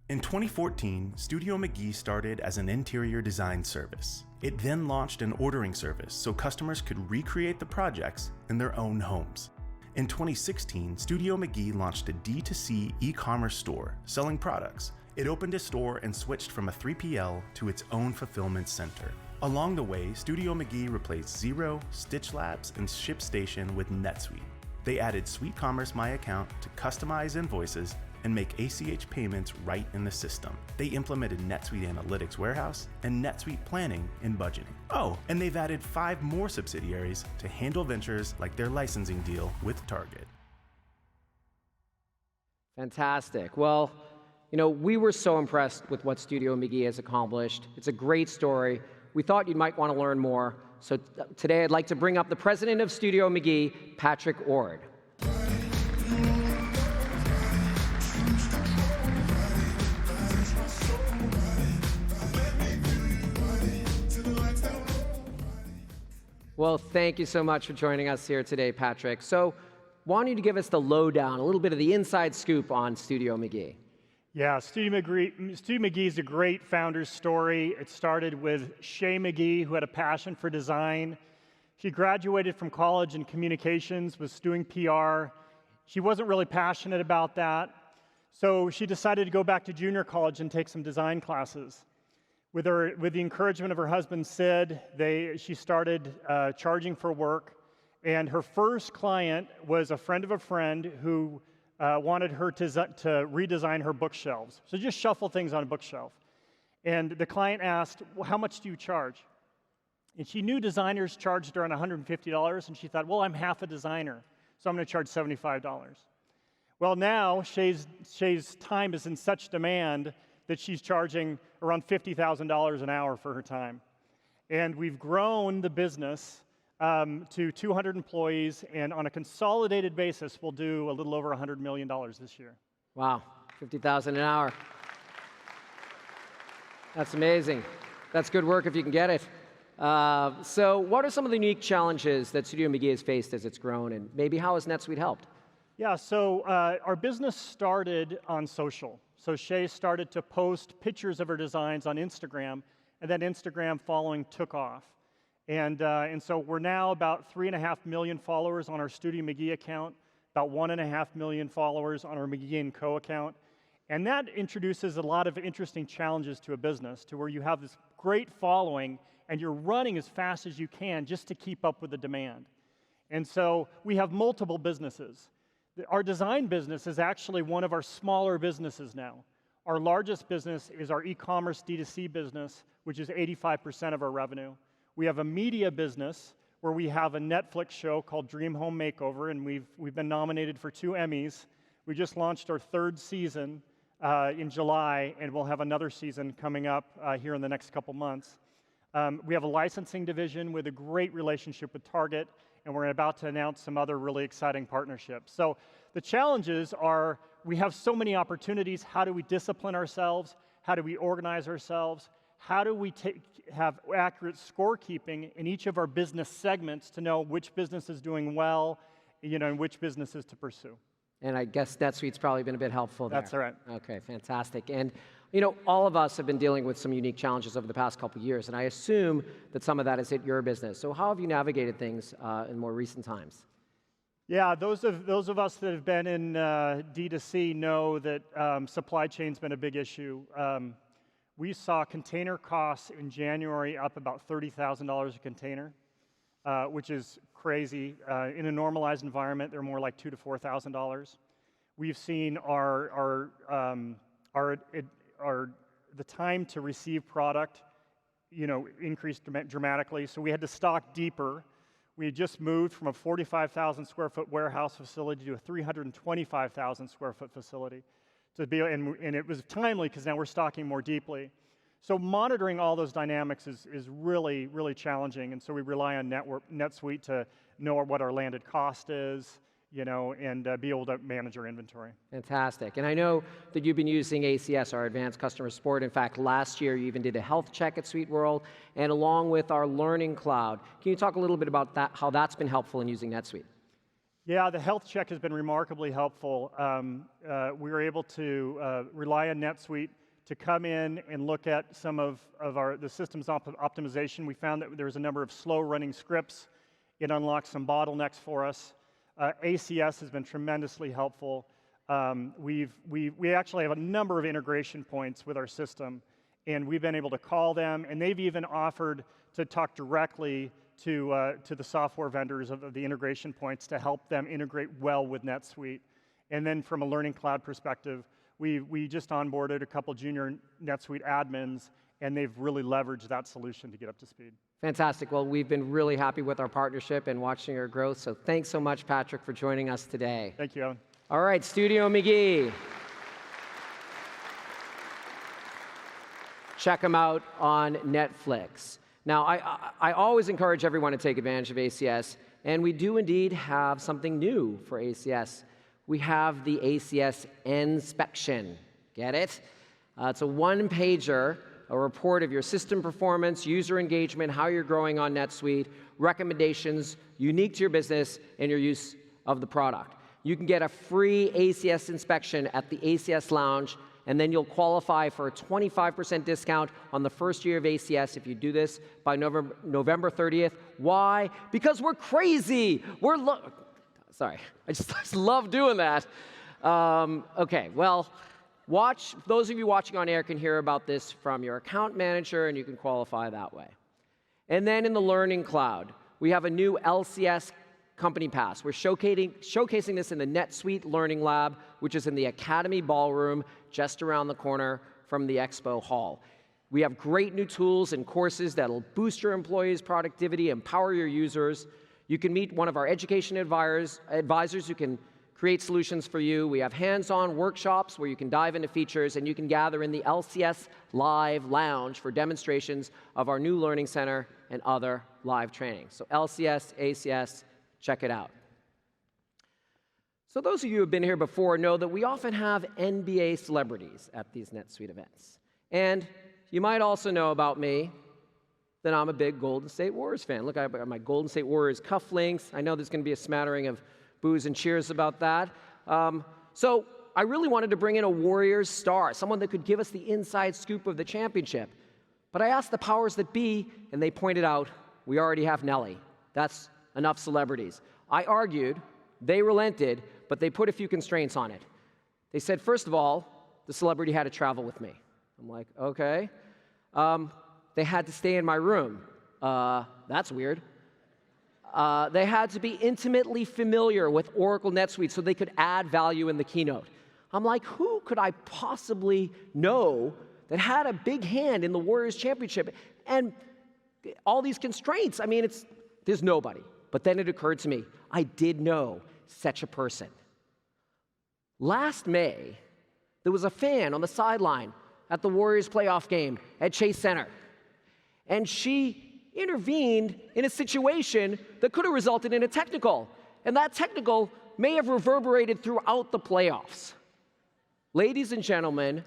In 2014, Studio McGee started as an interior design service. It then launched an ordering service so customers could recreate the projects in their own homes. In 2016, Studio McGee launched a D2C e-commerce store selling products. It opened a store and switched from a 3PL to its own fulfillment center. Along the way, Studio McGee replaced Xero, Stitch Labs, and ShipStation with NetSuite. They added SuiteCommerce My Account to customize invoices and make ACH payments right in the system. They implemented NetSuite Analytics Warehouse and NetSuite Planning and Budgeting. Oh, and they've added 5 more subsidiaries to handle ventures like their licensing deal with Target. Fantastic. Well, you know, we were so impressed with what Studio McGee has accomplished. It's a great story. We thought you might want to learn more. So today I'd like to bring up the president of Studio McGee, Patrick Ord. Well, thank you so much for joining us here today, Patrick. So, wanting to give us the lowdown, a little bit of the inside scoop on Studio McGee. Yeah, Studio McGee is a great founder's story. It started with Shay McGee, who had a passion for design. She graduated from college in communications, was doing PR. She wasn't really passionate about that, so she decided to go back to junior college and take some design classes. With the encouragement of her husband, Sid, she started charging for work, and her first client was a friend of a friend who wanted her to redesign her bookshelves. So just shuffle things on a bookshelf. And the client asked, well, how much do you charge? And she knew designers charged around $150, and she thought, well, I'm half a designer, so I'm going to charge $75. Well, now Shay's time is in such demand that she's charging around $50,000 an hour for her time. And we've grown the business to 200 employees, and on a consolidated basis, we'll do a little over $100 million this year. Wow, $50,000 an hour. That's amazing. That's good work if you can get it. So what are some of the unique challenges that Studio McGee has faced as it's grown, and maybe how has NetSuite helped? Yeah, so our business started on social. So Shay started to post pictures of her designs on Instagram, and then Instagram following took off. And so we're now about 3.5 million followers on our Studio McGee account, about 1.5 million followers on our McGee & Co. account. And that introduces a lot of interesting challenges to a business, to where you have this great following, and you're running as fast as you can just to keep up with the demand. And so we have multiple businesses. Our design business is actually one of our smaller businesses now. Our largest business is our e-commerce D2C business, which is 85% of our revenue. We have a media business where we have a Netflix show called Dream Home Makeover, and we've been nominated for 2 Emmys. We just launched our 3rd season in July, and we'll have another season coming up here in the next couple months. We have a licensing division with a great relationship with Target, and we're about to announce some other really exciting partnerships. So the challenges are, we have so many opportunities. How do we discipline ourselves? How do we organize ourselves? How do we have accurate scorekeeping in each of our business segments to know which business is doing well, and which businesses to pursue? And I guess NetSuite's probably been a bit helpful there. That's right. Okay, fantastic. And all of us have been dealing with some unique challenges over the past couple of years, and I assume that some of that has hit your business. So how have you navigated things in more recent times? Yeah, those of us that have been in D2C know that supply chain's been a big issue. We saw container costs in January up about $30,000 a container, which is crazy. In a normalized environment, they're more like $2,000 to $4,000. We've seen the time to receive product, increase dramatically. So we had to stock deeper. We had just moved from a 45,000 square foot warehouse facility to a 325,000 square foot facility. And it was timely because now we're stocking more deeply. So monitoring all those dynamics is really, really challenging. And so we rely on NetSuite to know what our landed cost is, and be able to manage our inventory. Fantastic. And I know that you've been using ACS, our Advanced Customer Support. In fact, last year you even did a health check at SuiteWorld, and along with our Learning Cloud. Can you talk a little bit about that, how that's been helpful in using NetSuite? Yeah, the health check has been remarkably helpful. We were able to rely on NetSuite to come in and look at some of the system's optimization. We found that there was a number of slow-running scripts. It unlocked some bottlenecks for us. ACS has been tremendously helpful. We actually have a number of integration points with our system, and we've been able to call them, and they've even offered to talk directly to the software vendors of the integration points to help them integrate well with NetSuite. And then from a Learning Cloud perspective, we just onboarded a couple junior NetSuite admins, and they've really leveraged that solution to get up to speed. Fantastic. Well, we've been really happy with our partnership and watching our growth. So thanks so much, Patrick, for joining us today. Thank you, Evan. All right, Studio McGee. Check them out on Netflix. Now, I always encourage everyone to take advantage of ACS, and we do indeed have something new for ACS. We have the ACS Inspection. Get it? It's a one-pager, a report of your system performance, user engagement, how you're growing on NetSuite, recommendations unique to your business and your use of the product. You can get a free ACS inspection at the ACS Lounge, and then you'll qualify for a 25% discount on the first year of ACS if you do this by November 30th. Why? Because we're crazy. Sorry, I just love doing that. Okay, well, those of you watching on air can hear about this from your account manager, and you can qualify that way. And then in the Learning Cloud, we have a new LCS company pass. We're showcasing this in the NetSuite Learning Lab, which is in the Academy Ballroom just around the corner from the Expo Hall. We have great new tools and courses that'll boost your employees' productivity, empower your users. You can meet one of our education advisors who can create solutions for you. We have hands-on workshops where you can dive into features, and you can gather in the LCS Live Lounge for demonstrations of our new Learning Center and other live training. So LCS, ACS, check it out. So those of you who have been here before know that we often have NBA celebrities at these NetSuite events. And you might also know about me that I'm a big Golden State Warriors fan. Look, I got my Golden State Warriors cufflinks. I know there's going to be a smattering of boos and cheers about that. So I really wanted to bring in a Warriors star, someone that could give us the inside scoop of the championship. But I asked the powers that be, and they pointed out, we already have Nelly. That's enough celebrities. I argued, they relented, but they put a few constraints on it. They said, first of all, the celebrity had to travel with me. I'm like, okay. They had to stay in my room. That's weird. They had to be intimately familiar with Oracle NetSuite so they could add value in the keynote. I'm like, who could I possibly know that had a big hand in the Warriors championship? And all these constraints, I mean, there's nobody. But then it occurred to me, I did know such a person. Last May, there was a fan on the sideline at the Warriors playoff game at Chase Center. And she intervened in a situation that could have resulted in a technical. And that technical may have reverberated throughout the playoffs. Ladies and gentlemen,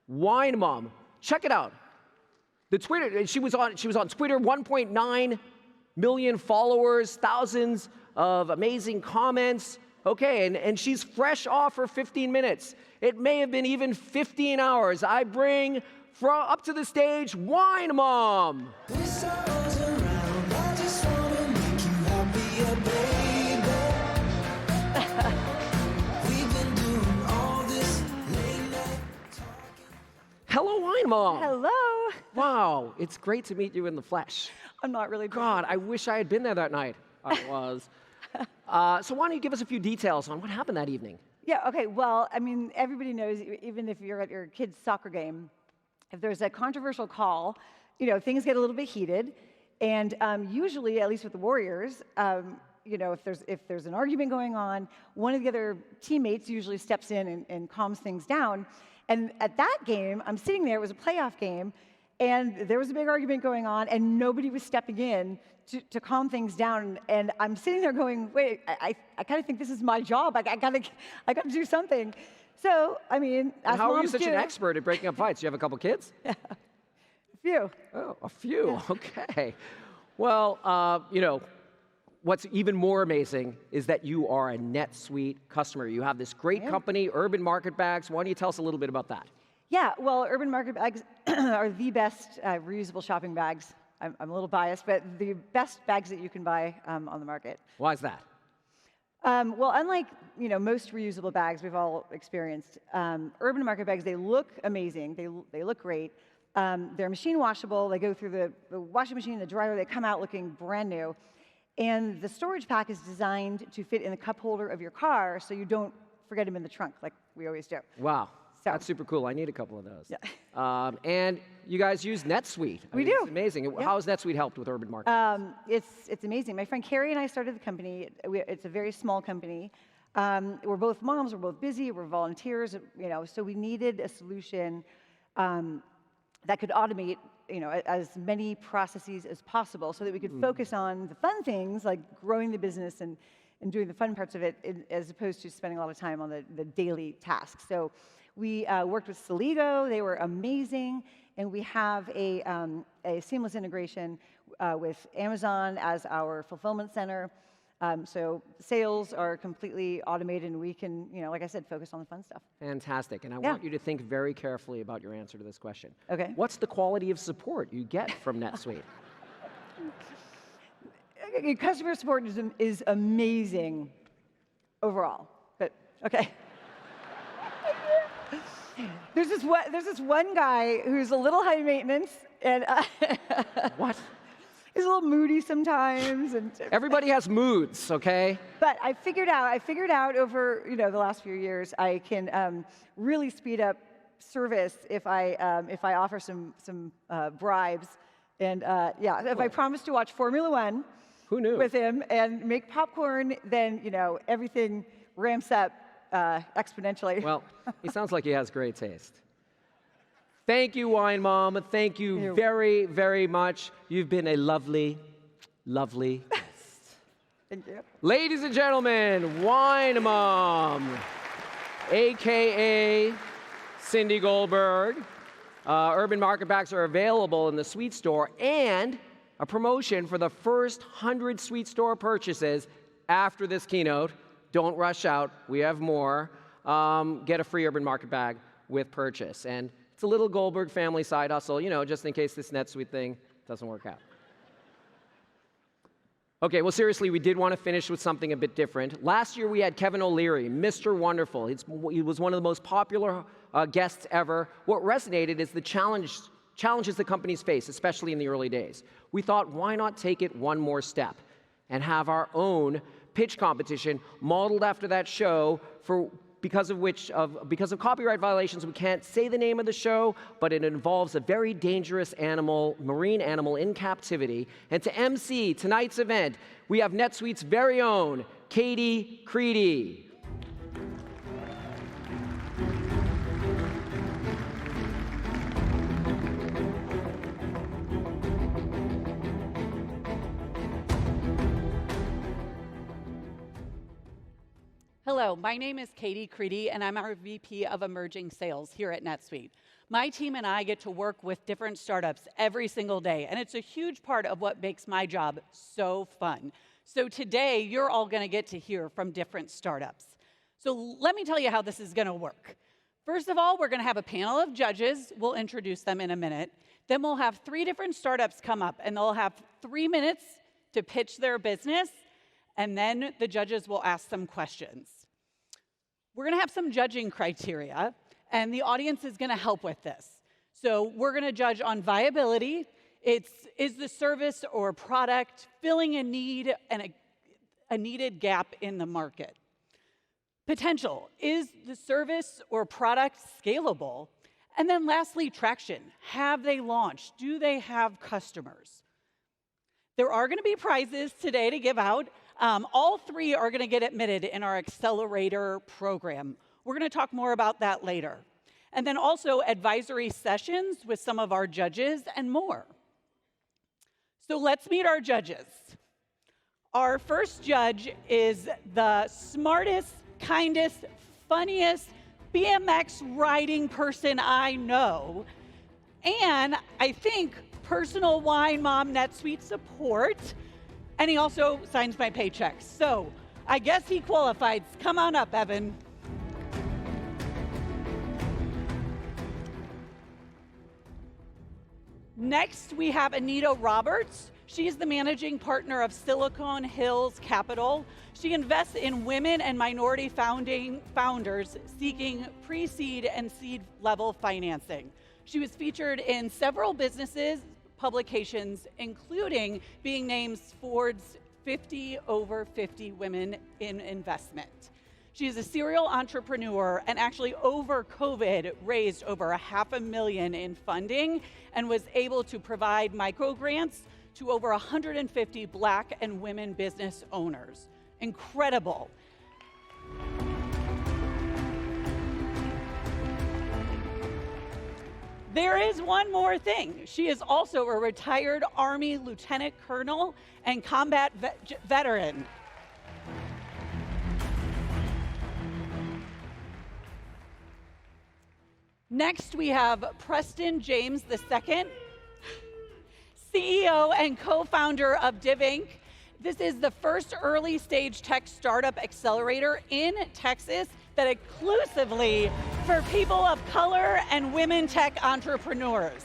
Wine Mom, check it out. The Twitter, she was on Twitter, 1.9 million followers, thousands of amazing comments. Okay, and she's fresh off her 15 minutes. It may have been even 15 hours. I bring up to the stage, Wine Mom. Hello, Wine Mom. Hello. Wow, it's great to meet you in the flesh. I'm not really. God, I wish I had been there that night. I was. So why don't you give us a few details on what happened that evening? Yeah, okay, well, I mean, everybody knows, even if you're at your kid's soccer game, if there's a controversial call, you know, things get a little bit heated. And usually, at least with the Warriors, you know, if there's an argument going on, one of the other teammates usually steps in and calms things down. And at that game, I'm sitting there, it was a playoff game, and there was a big argument going on, and nobody was stepping in to calm things down. And I'm sitting there going, wait, I kind of think this is my job. I gotta do something. So, I mean, as how are you moms such an expert at breaking up fights? You have a couple kids? Yeah, a few. Oh, a few. Yeah. Okay. Well, you know, what's even more amazing is that you are a NetSuite customer. You have this great company, Urban Market Bags. Why don't you tell us a little bit about that? Yeah, well, Urban Market Bags are the best reusable shopping bags. I'm a little biased, but the best bags that you can buy on the market. Why is that? Well, unlike most reusable bags we've all experienced, Urban Market Bags, they look amazing. They look great. They're machine washable. They go through the washing machine, the dryer. They come out looking brand new. And the storage pack is designed to fit in the cup holder of your car so you don't forget them in the trunk like we always do. Wow. So. That's super cool. I need a couple of those. Yeah. And you guys use NetSuite. We do. It's amazing. Yeah. How has NetSuite helped with Urban Market? It's amazing. My friend Carrie and I started the company. It's a very small company. We're both moms. We're both busy. We're volunteers. So we needed a solution that could automate as many processes as possible, so that we could focus on the fun things like growing the business and doing the fun parts of it, as opposed to spending a lot of time on the daily tasks. So we worked with Soligo. They were amazing. And we have a seamless integration with Amazon as our fulfillment center. So sales are completely automated, and we can, like I said, focus on the fun stuff. Fantastic. And I want you to think very carefully about your answer to this question. Okay. What's the quality of support you get from NetSuite? Customer support is amazing overall. But, okay. There's this one guy who's a little high maintenance, and What? He's a little moody sometimes, and Everybody has moods, okay? but I figured out over the last few years I can really speed up service if I offer some bribes, and if I promise to watch Formula One. Who knew? With him and make popcorn, then everything ramps up exponentially. Well, he sounds like he has great taste. Thank you, Wine Mom. Thank you very, very much. You've been a lovely, lovely guest. Thank you. Ladies and gentlemen, Wine Mom, AKA Cindy Goldberg. Urban Market Packs are available in the Suite Store, and a promotion for the first 100 Suite Store purchases after this keynote. Don't rush out. We have more. Get a free Urban Market Bag with purchase. And it's a little Goldberg family side hustle, just in case this NetSuite thing doesn't work out. Okay, well, seriously, we did want to finish with something a bit different. Last year, we had Kevin O'Leary, Mr. Wonderful. He was one of the most popular guests ever. What resonated is the challenges that companies face, especially in the early days. We thought, why not take it one more step and have our own pitch competition modeled after that show, because of copyright violations, we can't say the name of the show, but it involves a very dangerous marine animal in captivity. And to MC tonight's event, we have NetSuite's very own Katie Creedy. Hello, my name is Katie Creedy, and I'm our VP of Emerging Sales here at NetSuite. My team and I get to work with different startups every single day, and it's a huge part of what makes my job so fun. So today, you're all going to get to hear from different startups. So let me tell you how this is going to work. First of all, we're going to have a panel of judges. We'll introduce them in a minute. Then we'll have 3 different startups come up, and they'll have 3 minutes to pitch their business, and then the judges will ask them questions. We're going to have some judging criteria, and the audience is going to help with this. So we're going to judge on viability. Is the service or product filling a need and a needed gap in the market? Potential. Is the service or product scalable? And then lastly, traction. Have they launched? Do they have customers? There are going to be prizes today to give out. All 3 are going to get admitted in our accelerator program. We're going to talk more about that later. And then also advisory sessions with some of our judges and more. So let's meet our judges. Our first judge is the smartest, kindest, funniest BMX riding person I know, and I think personal Wine Mom NetSuite support. And he also signs my paychecks. So I guess he qualifies. Come on up, Evan. Next, we have Anita Roberts. She's the managing partner of Silicon Hills Capital. She invests in women and minority founders seeking pre-seed and seed level financing. She was featured in several businesses, publications, including being named Ford's 50 over 50 women in investment. She is a serial entrepreneur and actually over COVID raised over $500,000 in funding and was able to provide micro grants to over 150 Black and women business owners. Incredible. There is one more thing. She is also a retired Army Lieutenant Colonel and combat veteran. Next, we have Preston James II, CEO and co-founder of Div Inc. This is the first early stage tech startup accelerator in Texas that exclusively for people of color and women tech entrepreneurs.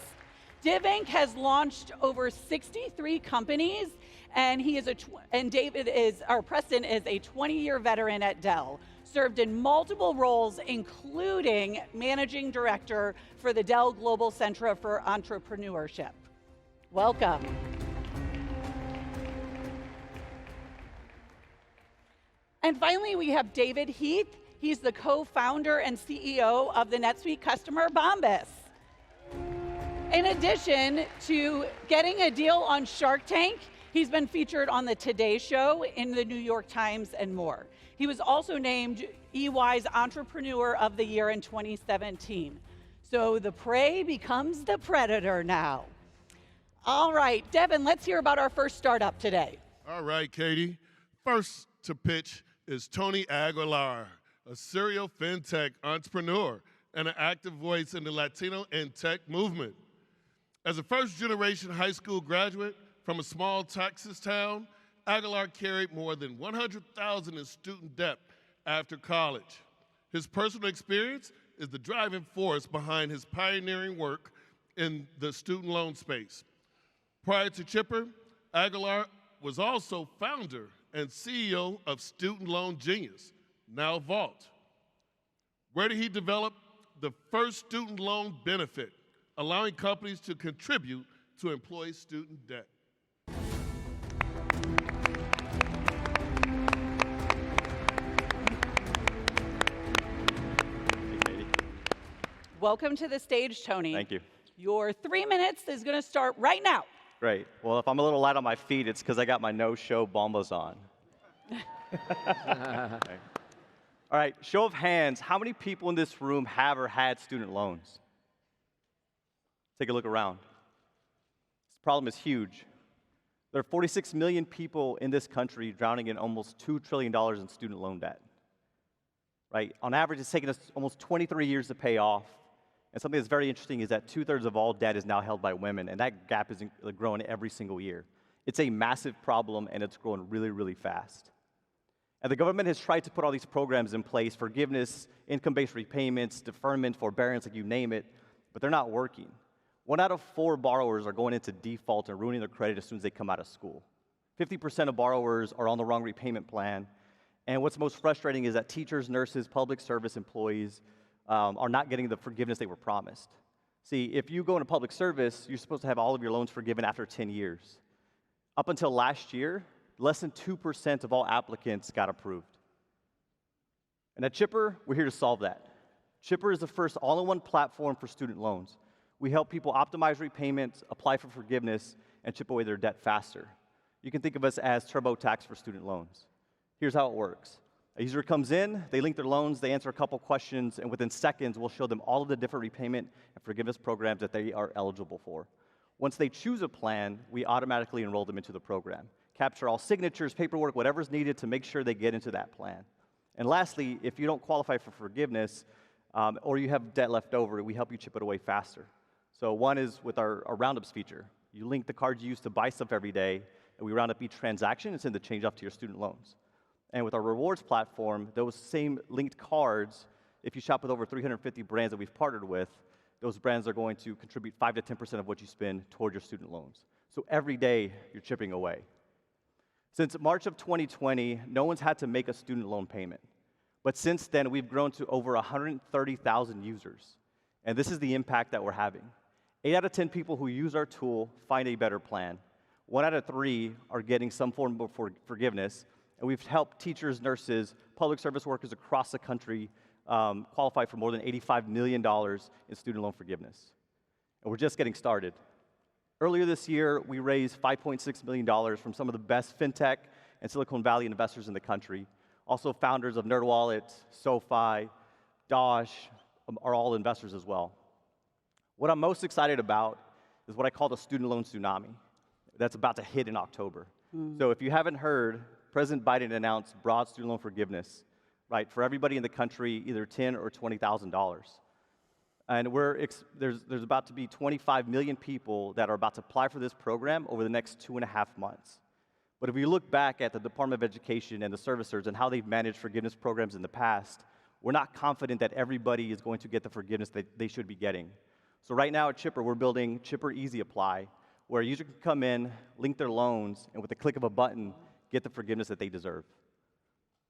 Div Inc. has launched over 63 companies, and Preston is a 20-year veteran at Dell, served in multiple roles, including managing director for the Dell Global Center for Entrepreneurship. Welcome. And finally, we have David Heath. He's the co-founder and CEO of the NetSuite customer, Bombas. In addition to getting a deal on Shark Tank, he's been featured on the Today Show, in the New York Times, and more. He was also named EY's Entrepreneur of the Year in 2017. So the prey becomes the predator now. All right, Devin, let's hear about our first startup today. All right, Katie. First to pitch is Tony Aguilar, a serial fintech entrepreneur and an active voice in the Latino and tech movement. As a first-generation high school graduate from a small Texas town, Aguilar carried more than $100,000 in student debt after college. His personal experience is the driving force behind his pioneering work in the student loan space. Prior to Chipper, Aguilar was also founder and CEO of Student Loan Genius, now Vault. Where did he develop the first student loan benefit, allowing companies to contribute to employee student debt? Welcome to the stage, Tony. Thank you. Your 3 minutes is going to start right now. Great. Well, if I'm a little light on my feet, it's because I got my no-show Bombas on. Okay. All right, show of hands, how many people in this room have or had student loans? Take a look around. This problem is huge. There are 46 million people in this country drowning in almost $2 trillion in student loan debt. Right? On average, it's taken us almost 23 years to pay off. And something that's very interesting is that 2/3 of all debt is now held by women, and that gap is growing every single year. It's a massive problem, and it's growing really, really fast. And the government has tried to put all these programs in place, forgiveness, income-based repayments, deferment, forbearance, like you name it, but they're not working. 1 out of 4 borrowers are going into default and ruining their credit as soon as they come out of school. 50% of borrowers are on the wrong repayment plan. And what's most frustrating is that teachers, nurses, public service employees are not getting the forgiveness they were promised. See, if you go into public service, you're supposed to have all of your loans forgiven after 10 years. Up until last year, less than 2% of all applicants got approved. And at Chipper, we're here to solve that. Chipper is the first all-in-one platform for student loans. We help people optimize repayments, apply for forgiveness, and chip away their debt faster. You can think of us as TurboTax for student loans. Here's how it works. A user comes in, they link their loans, they answer a couple questions, and within seconds, we'll show them all of the different repayment and forgiveness programs that they are eligible for. Once they choose a plan, we automatically enroll them into the program. Capture all signatures, paperwork, whatever's needed to make sure they get into that plan. And lastly, if you don't qualify for forgiveness, or you have debt left over, we help you chip it away faster. So one is with our Roundups feature. You link the cards you use to buy stuff every day, and we round up each transaction and send the change off to your student loans. And with our rewards platform, those same linked cards, if you shop with over 350 brands that we've partnered with, those brands are going to contribute 5 to 10% of what you spend toward your student loans. So every day, you're chipping away. Since March of 2020, no one's had to make a student loan payment. But since then, we've grown to over 130,000 users. And this is the impact that we're having. 8 out of 10 people who use our tool find a better plan. 1 out of 3 are getting some form of forgiveness. And we've helped teachers, nurses, public service workers across the country qualify for more than $85 million in student loan forgiveness. And we're just getting started. Earlier this year, we raised $5.6 million from some of the best fintech and Silicon Valley investors in the country. Also, founders of NerdWallet, SoFi, Dosh are all investors as well. What I'm most excited about is what I call the student loan tsunami that's about to hit in October. So if you haven't heard, President Biden announced broad student loan forgiveness, right, for everybody in the country, either $10,000 or $20,000. And there's about to be 25 million people that are about to apply for this program over the next 2.5 months. But if you look back at the Department of Education and the servicers and how they've managed forgiveness programs in the past, we're not confident that everybody is going to get the forgiveness that they should be getting. So right now at Chipper, we're building Chipper Easy Apply, where a user can come in, link their loans, and with the click of a button, get the forgiveness that they deserve.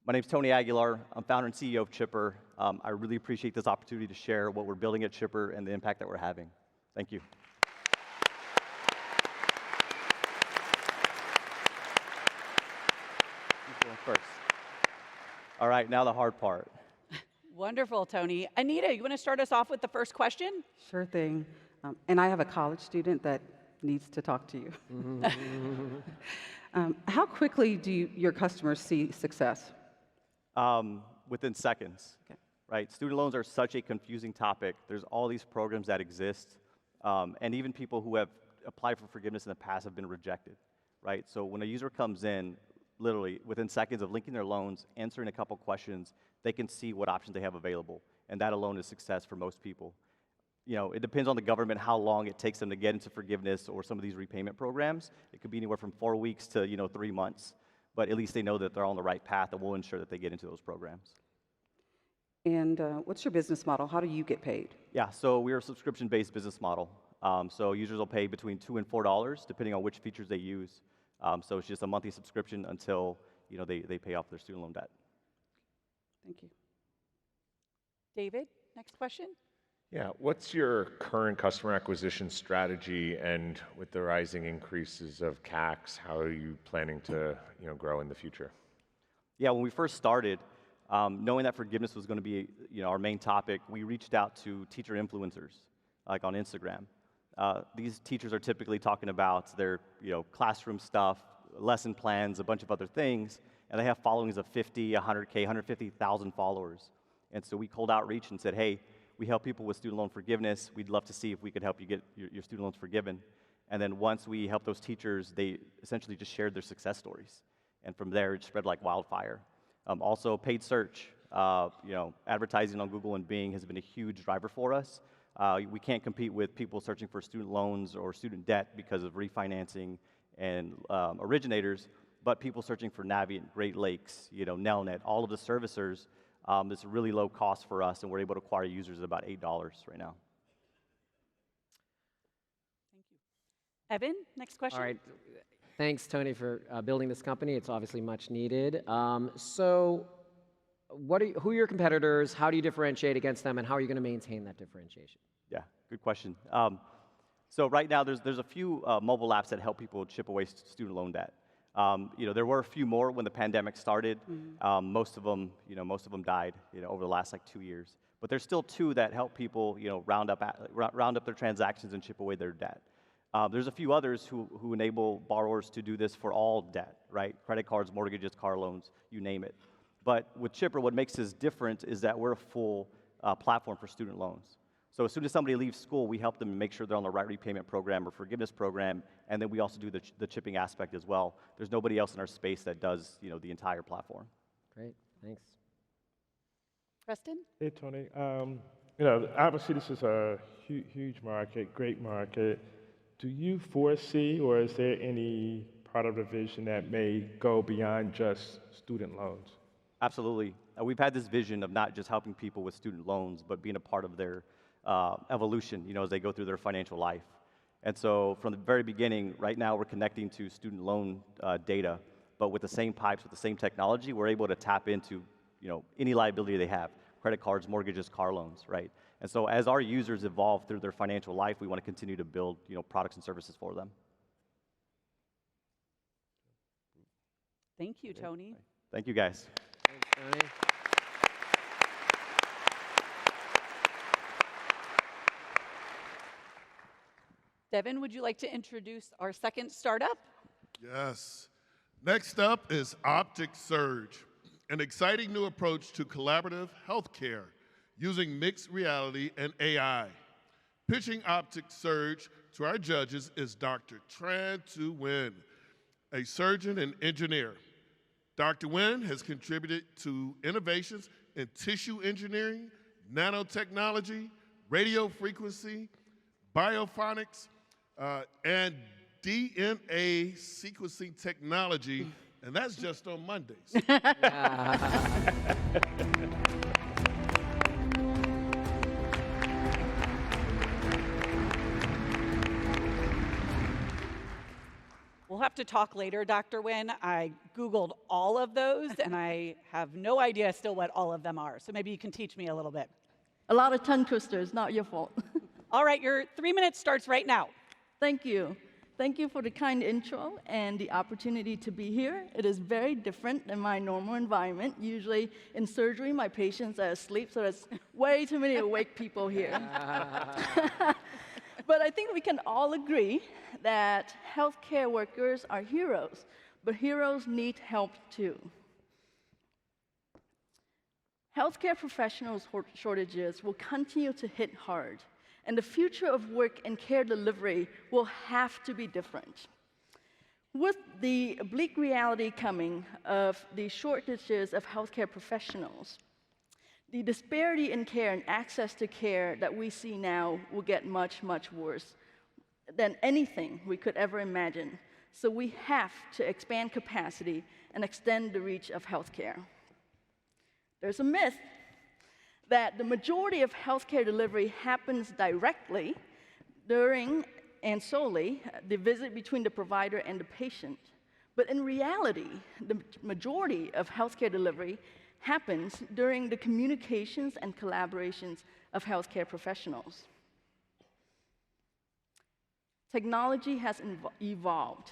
My name's Tony Aguilar. I'm founder and CEO of Chipper. I really appreciate this opportunity to share what we're building at Chipper and the impact that we're having. Thank you. Who's going first? All right, now the hard part. Wonderful, Tony. Anita, you want to start us off with the first question? Sure thing. And I have a college student that needs to talk to you. How quickly do your customers see success? Within seconds, right? Student loans are such a confusing topic. There's all these programs that exist, and even people who have applied for forgiveness in the past have been rejected, right? So when a user comes in, literally within seconds of linking their loans, answering a couple questions, they can see what options they have available, and that alone is success for most people. You know, it depends on the government how long it takes them to get into forgiveness or some of these repayment programs. It could be anywhere from 4 weeks to 3 months, but at least they know that they're on the right path, and we'll ensure that they get into those programs. And what's your business model? How do you get paid? Yeah, so we're a subscription-based business model. So users will pay between $2 and $4 depending on which features they use. So it's just a monthly subscription until they pay off their student loan debt. Thank you. David, next question. Yeah, what's your current customer acquisition strategy, and with the rising increases of CACs, how are you planning to grow in the future? Yeah, when we first started, knowing that forgiveness was going to be our main topic, we reached out to teacher influencers, like on Instagram. These teachers are typically talking about their classroom stuff, lesson plans, a bunch of other things, and they have followings of 50, 100K, 150,000 followers. And so we cold outreach and said, hey, we help people with student loan forgiveness. We'd love to see if we could help you get your student loans forgiven. And then once we helped those teachers, they essentially just shared their success stories. And from there, it spread like wildfire. Also, paid search, advertising on Google and Bing has been a huge driver for us. We can't compete with people searching for student loans or student debt because of refinancing and originators, but people searching for Navient, Great Lakes, Nelnet, all of the servicers, it's a really low cost for us, and we're able to acquire users at about $8 right now. Thank you. Evan, next question. All right. Thanks, Tony, for building this company. It's obviously much needed. So who are your competitors? How do you differentiate against them, and how are you going to maintain that differentiation? Yeah, good question. So right now, there's a few mobile apps that help people chip away student loan debt. There were a few more when the pandemic started. Mm-hmm. Most of them died, over the last 2 years. But there's still 2 that help people, round up their transactions and chip away their debt. There's a few others who enable borrowers to do this for all debt, right? Credit cards, mortgages, car loans, you name it. But with Chipper, what makes us different is that we're a full platform for student loans. So as soon as somebody leaves school, we help them make sure they're on the right repayment program or forgiveness program, and then we also do the chipping aspect as well. There's nobody else in our space that does the entire platform. Great, thanks. Preston? Hey, Tony. Obviously this is a huge market, great market. Do you foresee, or is there any part of the vision that may go beyond just student loans? Absolutely. We've had this vision of not just helping people with student loans, but being a part of their evolution, as they go through their financial life. And so from the very beginning, right now we're connecting to student loan data, but with the same pipes, with the same technology, we're able to tap into, any liability they have, credit cards, mortgages, car loans, right? And so as our users evolve through their financial life, we want to continue to build, products and services for them. Thank you, Tony. Thank you, guys. Thanks, Tony. Devin, would you like to introduce our second startup? Yes. Next up is Optic Surge, an exciting new approach to collaborative healthcare using mixed reality and AI. Pitching Optic Surge to our judges is Dr. Tran Tu Nguyen, a surgeon and engineer. Dr. Nguyen has contributed to innovations in tissue engineering, nanotechnology, radio frequency, biophonics, and DNA sequencing technology, and that's just on Mondays. We'll have to talk later, Dr. Nguyen. I Googled all of those, and I have no idea still what all of them are. So maybe you can teach me a little bit. A lot of tongue twisters, not your fault. All right, your 3 minutes starts right now. Thank you. Thank you for the kind intro and the opportunity to be here. It is very different than my normal environment. Usually in surgery, my patients are asleep, so there's way too many awake people here. But I think we can all agree that healthcare workers are heroes, but heroes need help too. Healthcare professionals shortages will continue to hit hard, and the future of work and care delivery will have to be different. With the bleak reality coming of the shortages of healthcare professionals, the disparity in care and access to care that we see now will get much, much worse than anything we could ever imagine. So we have to expand capacity and extend the reach of healthcare. There's a myth that the majority of healthcare delivery happens directly during and solely the visit between the provider and the patient. But in reality, the majority of healthcare delivery happens during the communications and collaborations of healthcare professionals. Technology has evolved,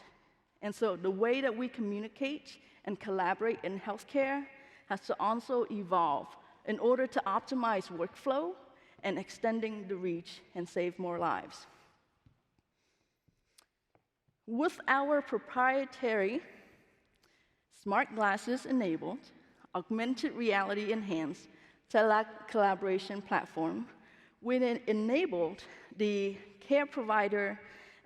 and so the way that we communicate and collaborate in healthcare has to also evolve in order to optimize workflow and extending the reach and save more lives. With our proprietary smart glasses enabled, augmented reality enhanced tele-collaboration platform, we then enabled the care provider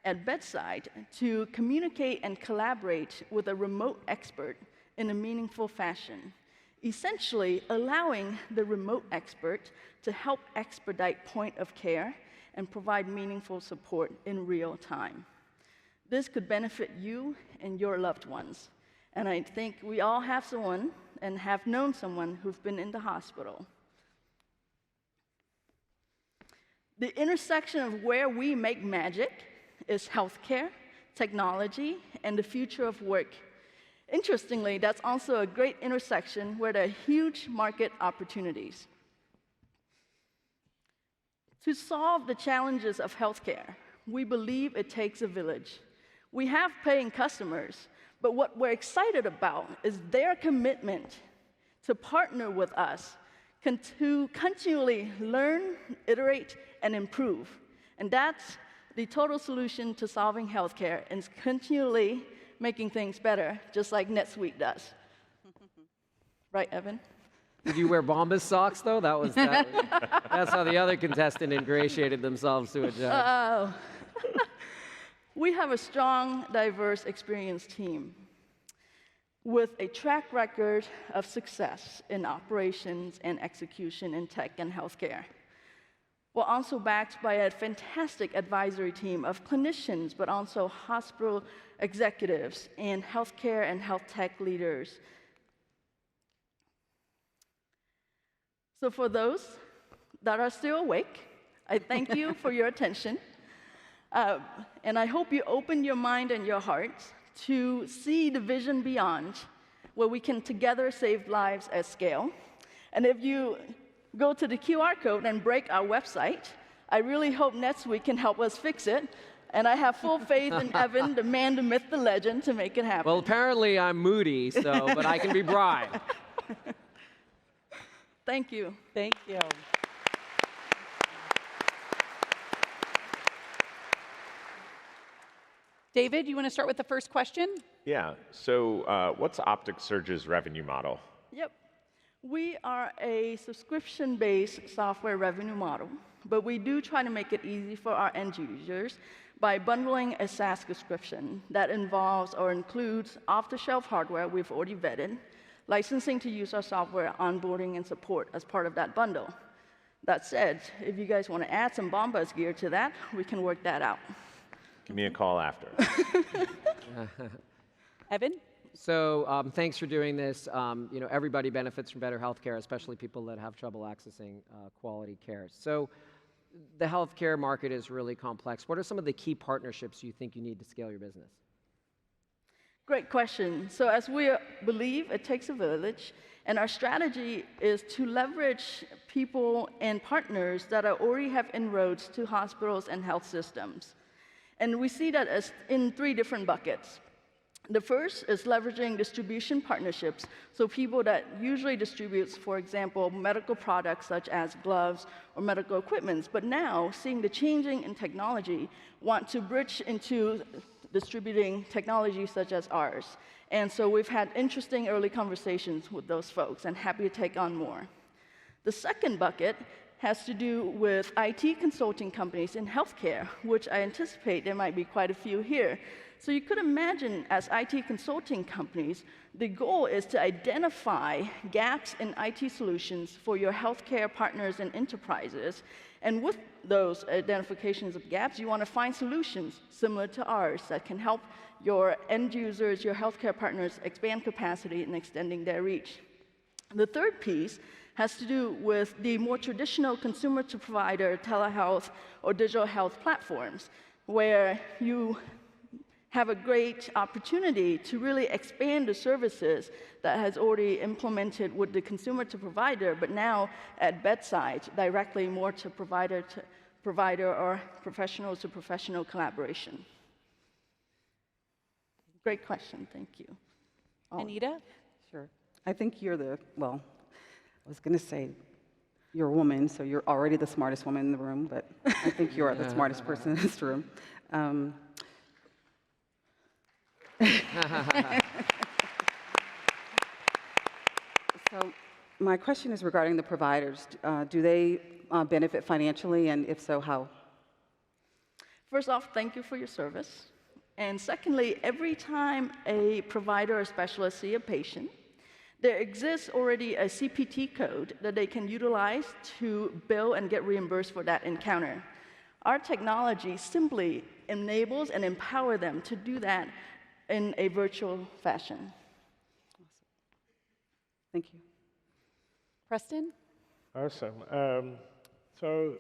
at bedside to communicate and collaborate with a remote expert in a meaningful fashion, essentially allowing the remote expert to help expedite point of care and provide meaningful support in real time. This could benefit you and your loved ones. And I think we all have someone and have known someone who've been in the hospital. The intersection of where we make magic is healthcare, technology, and the future of work. Interestingly, that's also a great intersection where there are huge market opportunities. To solve the challenges of healthcare, we believe it takes a village. We have paying customers, but what we're excited about is their commitment to partner with us, to continually learn, iterate, and improve. And that's the total solution to solving healthcare, and continually making things better, just like NetSuite does. Right, Evan? Did you wear Bombas socks, though? That's how the other contestant ingratiated themselves to a judge. We have a strong, diverse, experienced team with a track record of success in operations and execution in tech and healthcare. We're also backed by a fantastic advisory team of clinicians, but also hospital executives and healthcare and health tech leaders. So for those that are still awake, I thank you for your attention. And I hope you open your mind and your heart to see the vision beyond, where we can together save lives at scale. And if you go to the QR code and break our website, I really hope NetSuite can help us fix it. And I have full faith in Evan, the man, the myth, the legend, to make it happen. Well, apparently I'm moody, but I can be bribed. Thank you. Thank you. David, you want to start with the first question? Yeah. So what's OpticSurge's revenue model? Yep. We are a subscription-based software revenue model, but we do try to make it easy for our end users by bundling a SaaS subscription that involves or includes off-the-shelf hardware we've already vetted, licensing to use our software, onboarding, and support as part of that bundle. That said, if you guys want to add some Bombas gear to that, we can work that out. Give me a call after. Evan? So thanks for doing this. Everybody benefits from better healthcare, especially people that have trouble accessing quality care. So the healthcare market is really complex. What are some of the key partnerships you think you need to scale your business? Great question. So as we believe, it takes a village, and our strategy is to leverage people and partners that already have inroads to hospitals and health systems. And we see that as in 3 different buckets. The first is leveraging distribution partnerships, so people that usually distributes, for example, medical products such as gloves or medical equipment, but now, seeing the changing in technology, want to bridge into distributing technology such as ours. And so we've had interesting early conversations with those folks, and happy to take on more. The second bucket has to do with IT consulting companies in healthcare, which I anticipate there might be quite a few here. So you could imagine, as IT consulting companies, the goal is to identify gaps in IT solutions for your healthcare partners and enterprises. And with those identifications of gaps, you want to find solutions similar to ours that can help your end users, your healthcare partners, expand capacity and extending their reach. The third piece has to do with the more traditional consumer-to-provider telehealth or digital health platforms, where you have a great opportunity to really expand the services that has already implemented with the consumer to provider, but now at bedside, directly more to provider or professional to professional collaboration. Great question, thank you. Anita? Sure. I think you're well, I was going to say you're a woman, so you're already the smartest woman in the room, but I think you are the smartest person in this room. So my question is regarding the providers. Do they benefit financially, and if so, how? First off, thank you for your service. And secondly, every time a provider or specialist see a patient, there exists already a CPT code that they can utilize to bill and get reimbursed for that encounter. Our technology simply enables and empowers them to do that in a virtual fashion. Awesome. Thank you. Preston? Awesome. So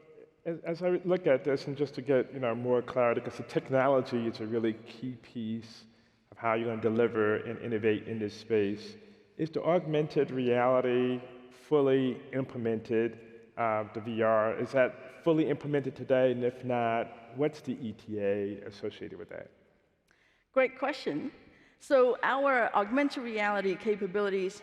as I look at this, and just to get more clarity, because the technology is a really key piece of how you're going to deliver and innovate in this space, is the augmented reality fully implemented, the VR? Is that fully implemented today? And if not, what's the ETA associated with that? Great question. So our augmented reality capabilities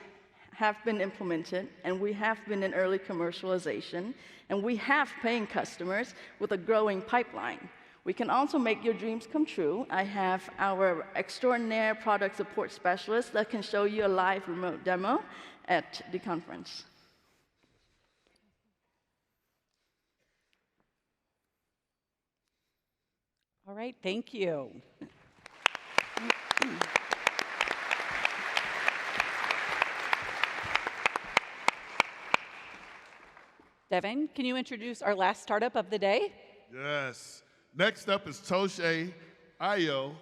have been implemented, and we have been in early commercialization, and we have paying customers with a growing pipeline. We can also make your dreams come true. I have our extraordinaire product support specialist that can show you a live remote demo at the conference. All right, thank you. Devin, can you introduce our last startup of the day? Yes. Next up is Toshe Ayo.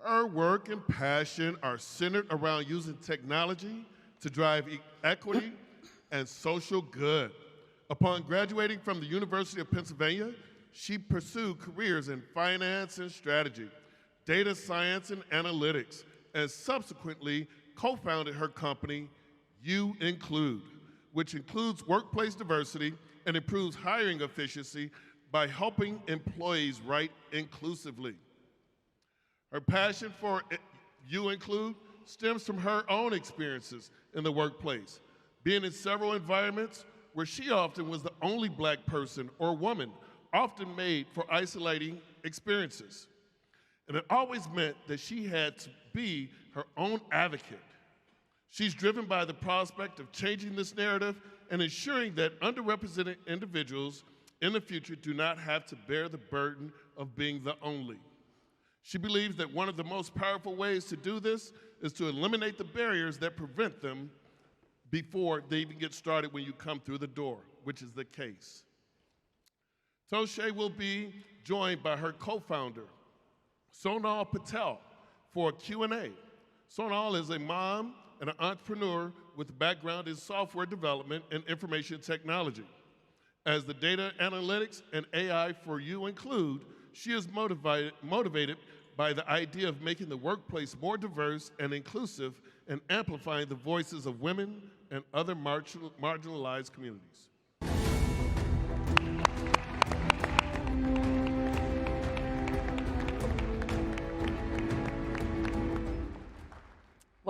Her work and passion are centered around using technology to drive equity and social good. Upon graduating from the University of Pennsylvania, she pursued careers in finance and strategy, data science and analytics, and subsequently co-founded her company, You Include, which includes workplace diversity and improves hiring efficiency by helping employees write inclusively. Her passion for You Include stems from her own experiences in the workplace, being in several environments where she often was the only Black person or woman, often made for isolating experiences. And it always meant that she had to be her own advocate. She's driven by the prospect of changing this narrative and ensuring that underrepresented individuals in the future do not have to bear the burden of being the only. She believes that one of the most powerful ways to do this is to eliminate the barriers that prevent them before they even get started when you come through the door, which is the case. Toshe will be joined by her co-founder, Sonal Patel, for a Q&A. Sonal is a mom and an entrepreneur with a background in software development and information technology. As the data analytics and AI for You Include, she is motivated by the idea of making the workplace more diverse and inclusive and amplifying the voices of women and other marginalized communities.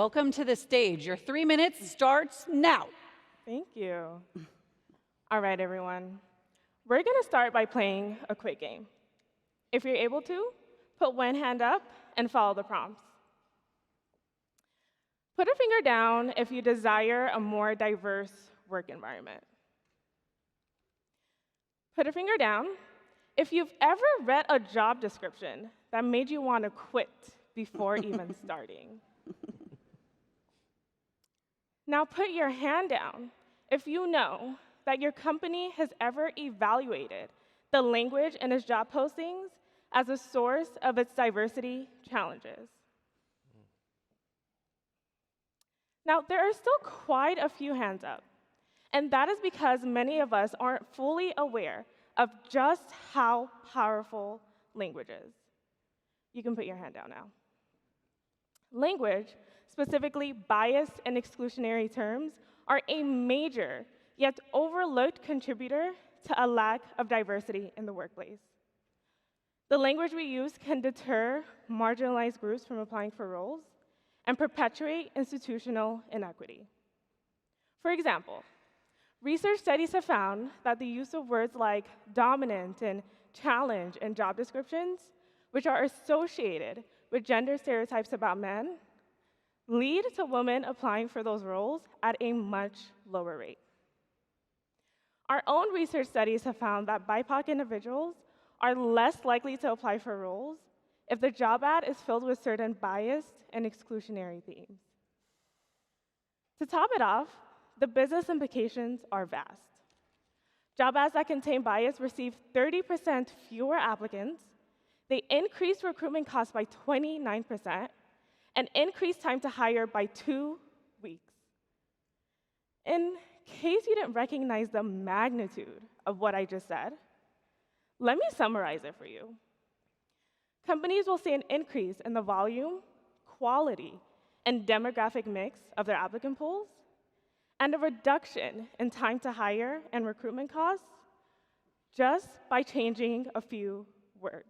Welcome to the stage. Your 3 minutes starts now. Thank you. All right, everyone. We're going to start by playing a quick game. If you're able to, put one hand up and follow the prompts. Put a finger down if you desire a more diverse work environment. Put a finger down if you've ever read a job description that made you want to quit before even starting. Now put your hand down if you know that your company has ever evaluated the language in its job postings as a source of its diversity challenges. Now, there are still quite a few hands up, and that is because many of us aren't fully aware of just how powerful language is. You can put your hand down now. Language, specifically biased and exclusionary terms, are a major yet overlooked contributor to a lack of diversity in the workplace. The language we use can deter marginalized groups from applying for roles and perpetuate institutional inequity. For example, research studies have found that the use of words like dominant and challenge in job descriptions, which are associated with gender stereotypes about men, lead to women applying for those roles at a much lower rate. Our own research studies have found that BIPOC individuals are less likely to apply for roles if the job ad is filled with certain biased and exclusionary themes. To top it off, the business implications are vast. Job ads that contain bias receive 30% fewer applicants, they increase recruitment costs by 29%, and increase time to hire by 2 weeks. In case you didn't recognize the magnitude of what I just said, let me summarize it for you. Companies will see an increase in the volume, quality, and demographic mix of their applicant pools, and a reduction in time to hire and recruitment costs just by changing a few words.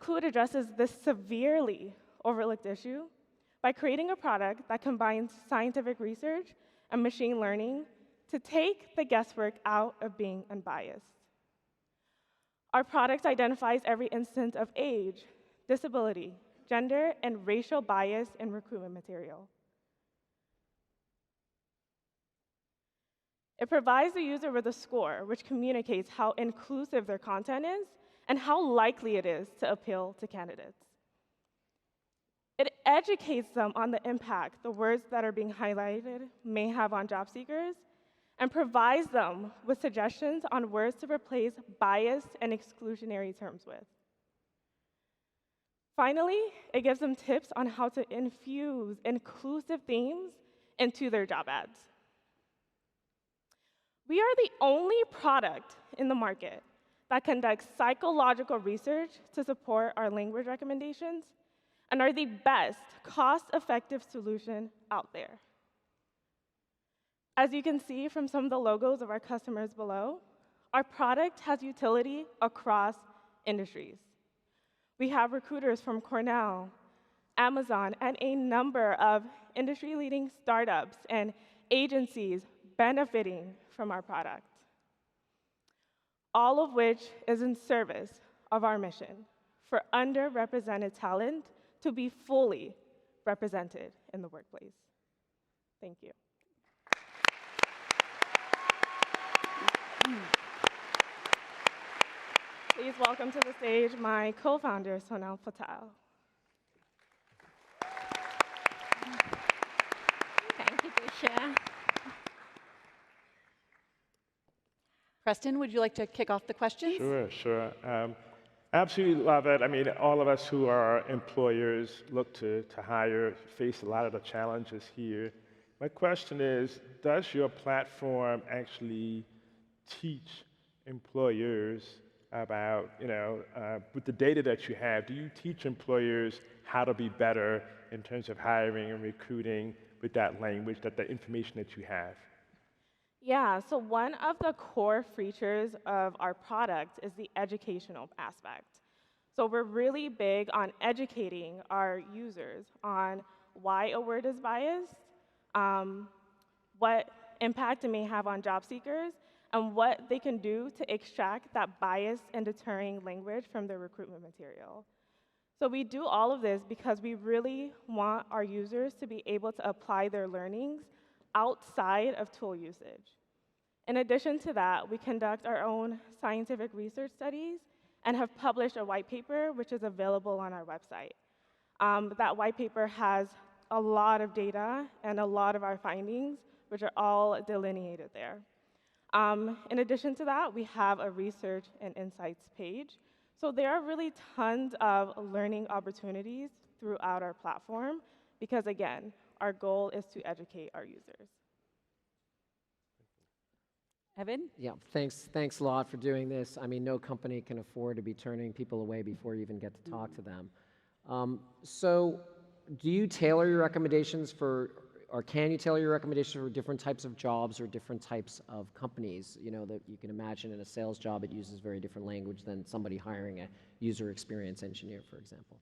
Include addresses this severely overlooked issue by creating a product that combines scientific research and machine learning to take the guesswork out of being unbiased. Our product identifies every instance of age, disability, gender, and racial bias in recruitment material. It provides the user with a score which communicates how inclusive their content is and how likely it is to appeal to candidates. It educates them on the impact the words that are being highlighted may have on job seekers and provides them with suggestions on words to replace biased and exclusionary terms with. Finally, it gives them tips on how to infuse inclusive themes into their job ads. We are the only product in the market that conducts psychological research to support our language recommendations and are the best cost-effective solution out there. As you can see from some of the logos of our customers below, our product has utility across industries. We have recruiters from Cornell, Amazon, and a number of industry-leading startups and agencies benefiting from our product, all of which is in service of our mission for underrepresented talent to be fully represented in the workplace. Thank you. Please welcome to the stage my co-founder, Sonal Patel. Thank you, Tisha. Preston, would you like to kick off the questions? Sure. Absolutely love it. I mean, all of us who are employers look to hire, face a lot of the challenges here. My question is, does your platform actually teach employers about, with the data that you have, do you teach employers how to be better in terms of hiring and recruiting with that language, the information that you have? Yeah, so one of the core features of our product is the educational aspect. So we're really big on educating our users on why a word is biased, what impact it may have on job seekers, and what they can do to extract that biased and deterring language from their recruitment material. So we do all of this because we really want our users to be able to apply their learnings outside of tool usage. In addition to that, we conduct our own scientific research studies and have published a white paper, which is available on our website. That white paper has a lot of data and a lot of our findings, which are all delineated there. In addition to that, we have a research and insights page. So there are really tons of learning opportunities throughout our platform because, again, our goal is to educate our users. Evan? Yeah, thanks a lot for doing this. I mean, no company can afford to be turning people away before you even get to talk to them. So do you tailor your recommendations for, or can you tailor your recommendations for different types of jobs or different types of companies? You know, that you can imagine in a sales job, it uses very different language than somebody hiring a user experience engineer, for example.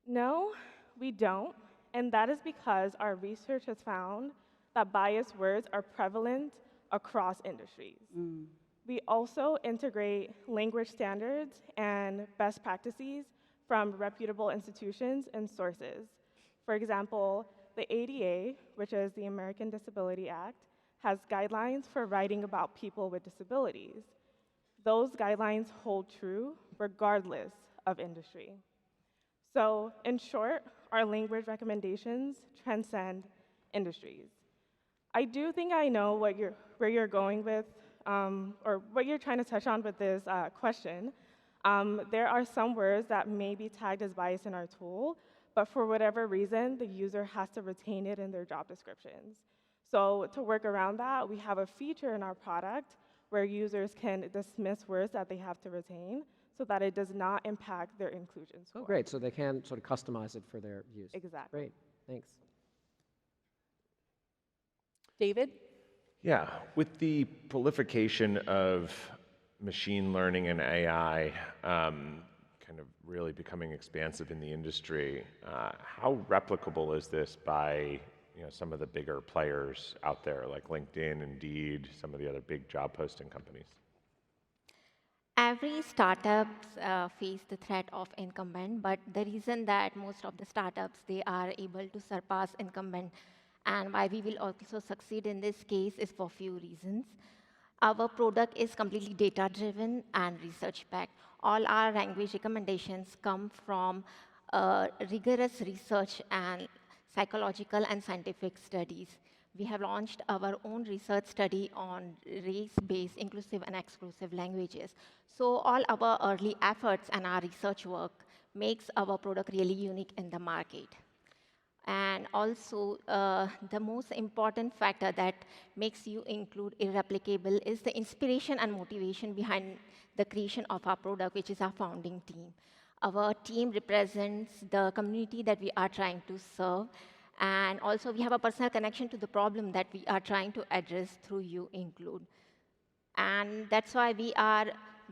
No, we don't. And that is because our research has found that biased words are prevalent across industries. We also integrate language standards and best practices from reputable institutions and sources. For example, the ADA, which is the American Disability Act, has guidelines for writing about people with disabilities. Those guidelines hold true regardless of industry. So, in short, our language recommendations transcend industries. I do think I know where you're going with, or what you're trying to touch on with this question. There are some words that may be tagged as biased in our tool, but for whatever reason, the user has to retain it in their job descriptions. So to work around that, we have a feature in our product where users can dismiss words that they have to retain so that it does not impact their inclusion score. Oh, great. So they can sort of customize it for their use. Exactly. Great. Thanks. David? Yeah, with the proliferation of machine learning and AI kind of really becoming expansive in the industry, how replicable is this by some of the bigger players out there like LinkedIn, Indeed, some of the other big job posting companies? Every startups face the threat of incumbent, but the reason that most of the startups, they are able to surpass incumbent and why we will also succeed in this case is for few reasons. Our product is completely data-driven and research-backed. All our language recommendations come from rigorous research and psychological and scientific studies. We have launched our own research study on race-based inclusive and exclusive languages. So all our early efforts and our research work makes our product really unique in the market. And also, the most important factor that makes you include irreplicable is the inspiration and motivation behind the creation of our product, which is our founding team. Our team represents the community that we are trying to serve. And also, we have a personal connection to the problem that we are trying to address through You Include. And that's why we are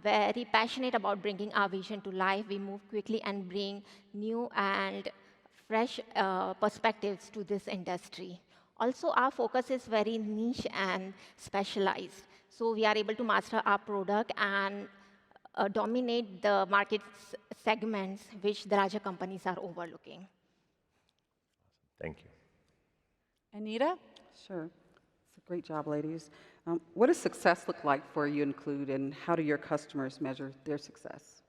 very passionate about bringing our vision to life. We move quickly and bring new and fresh perspectives to this industry. Also, our focus is very niche and specialized. So we are able to master our product and dominate the market segments which the larger companies are overlooking. Thank you. Anita? Sure. It's a great job, ladies. What does success look like for You Include, and how do your customers measure their success?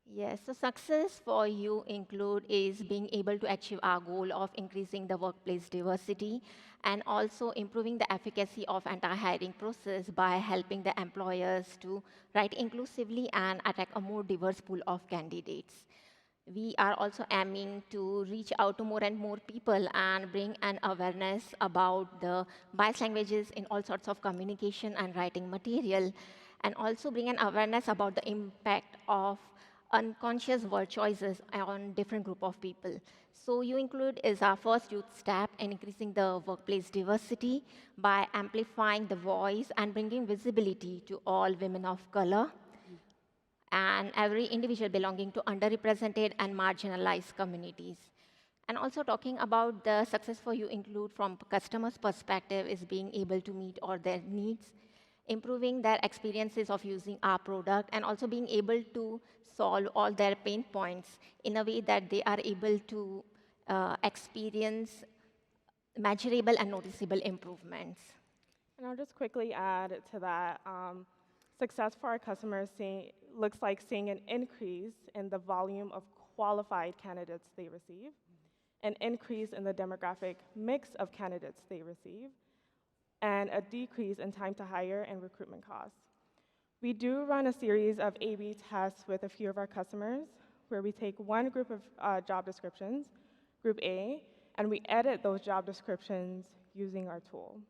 Yes, so success for You Include is being able to achieve our goal of increasing the workplace diversity and also improving the efficacy of anti-hiring process by helping the employers to write inclusively and attract a more diverse pool of candidates. We are also aiming to reach out to more and more people and bring an awareness about the biased languages in all sorts of communication and writing material, and also bring an awareness about the impact of unconscious word choices on different group of people. So You Include is our first youth step in increasing the workplace diversity by amplifying the voice and bringing visibility to all women of color. and every individual belonging to underrepresented and marginalized communities. And also talking about the success for you include from customers' perspective is being able to meet all their needs, improving their experiences of using our product, and also being able to solve all their pain points in a way that they are able to experience measurable and noticeable improvements. And I'll just quickly add to that, success for our customers looks like seeing an increase in the volume of qualified candidates they receive, an increase in the demographic mix of candidates they receive, and a decrease in time to hire and recruitment costs. We do run a series of A/B tests with a few of our customers where we take one group of job descriptions, group A, and we edit those job descriptions using our tool.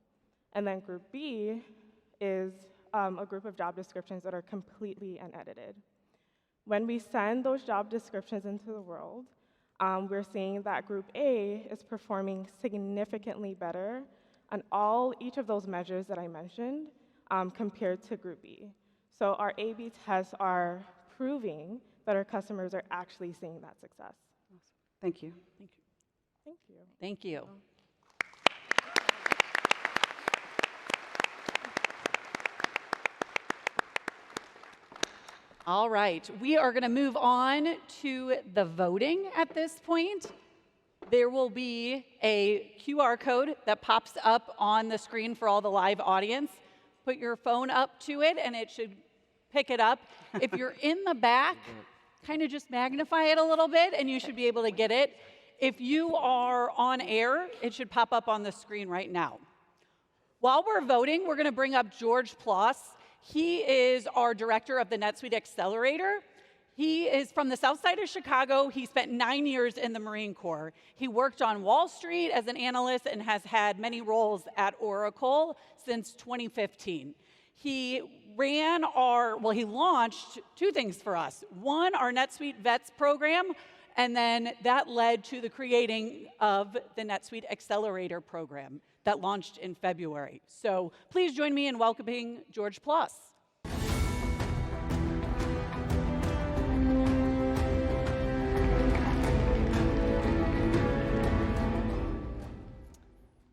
And then group B is a group of job descriptions that are completely unedited. When we send those job descriptions into the world, we're seeing that group A is performing significantly better on each of those measures that I mentioned compared to group B. So our A/B tests are proving that our customers are actually seeing that success. Awesome. Thank you. Thank you. Thank you. Thank you. All right, we are going to move on to the voting at this point. There will be a QR code that pops up on the screen for all the live audience. Put your phone up to it and it should pick it up. If you're in the back, kind of just magnify it a little bit and you should be able to get it. If you are on air, it should pop up on the screen right now. While we're voting, we're going to bring up George Ploss. He is our director of the NetSuite Accelerator. He is from the south side of Chicago. He spent 9 years in the Marine Corps. He worked on Wall Street as an analyst and has had many roles at Oracle since 2015. He launched two things for us. One, our NetSuite Vets program, and then that led to the creating of the NetSuite Accelerator program that launched in February. So please join me in welcoming George Ploss.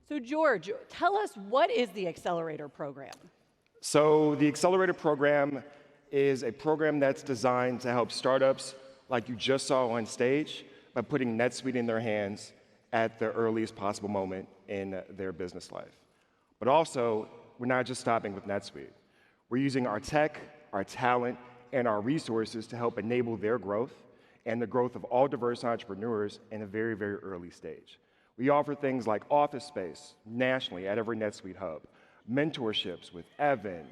So George, tell us, what is the Accelerator program? So the Accelerator program is a program that's designed to help startups like you just saw on stage by putting NetSuite in their hands at the earliest possible moment in their business life. But also, we're not just stopping with NetSuite. We're using our tech, our talent, and our resources to help enable their growth and the growth of all diverse entrepreneurs in a very, very early stage. We offer things like office space nationally at every NetSuite hub, mentorships with Evan,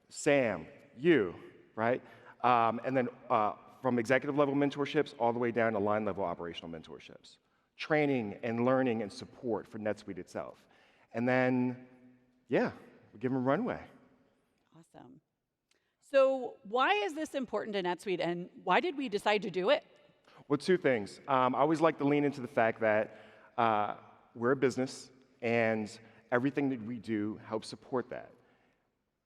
Sam, you, right? And then from executive level mentorships all the way down to line level operational mentorships. Training and learning and support for NetSuite itself. And then, yeah, we give them runway. Awesome. So why is this important to NetSuite and why did we decide to do it? Well, two things. I always like to lean into the fact that we're a business and everything that we do helps support that.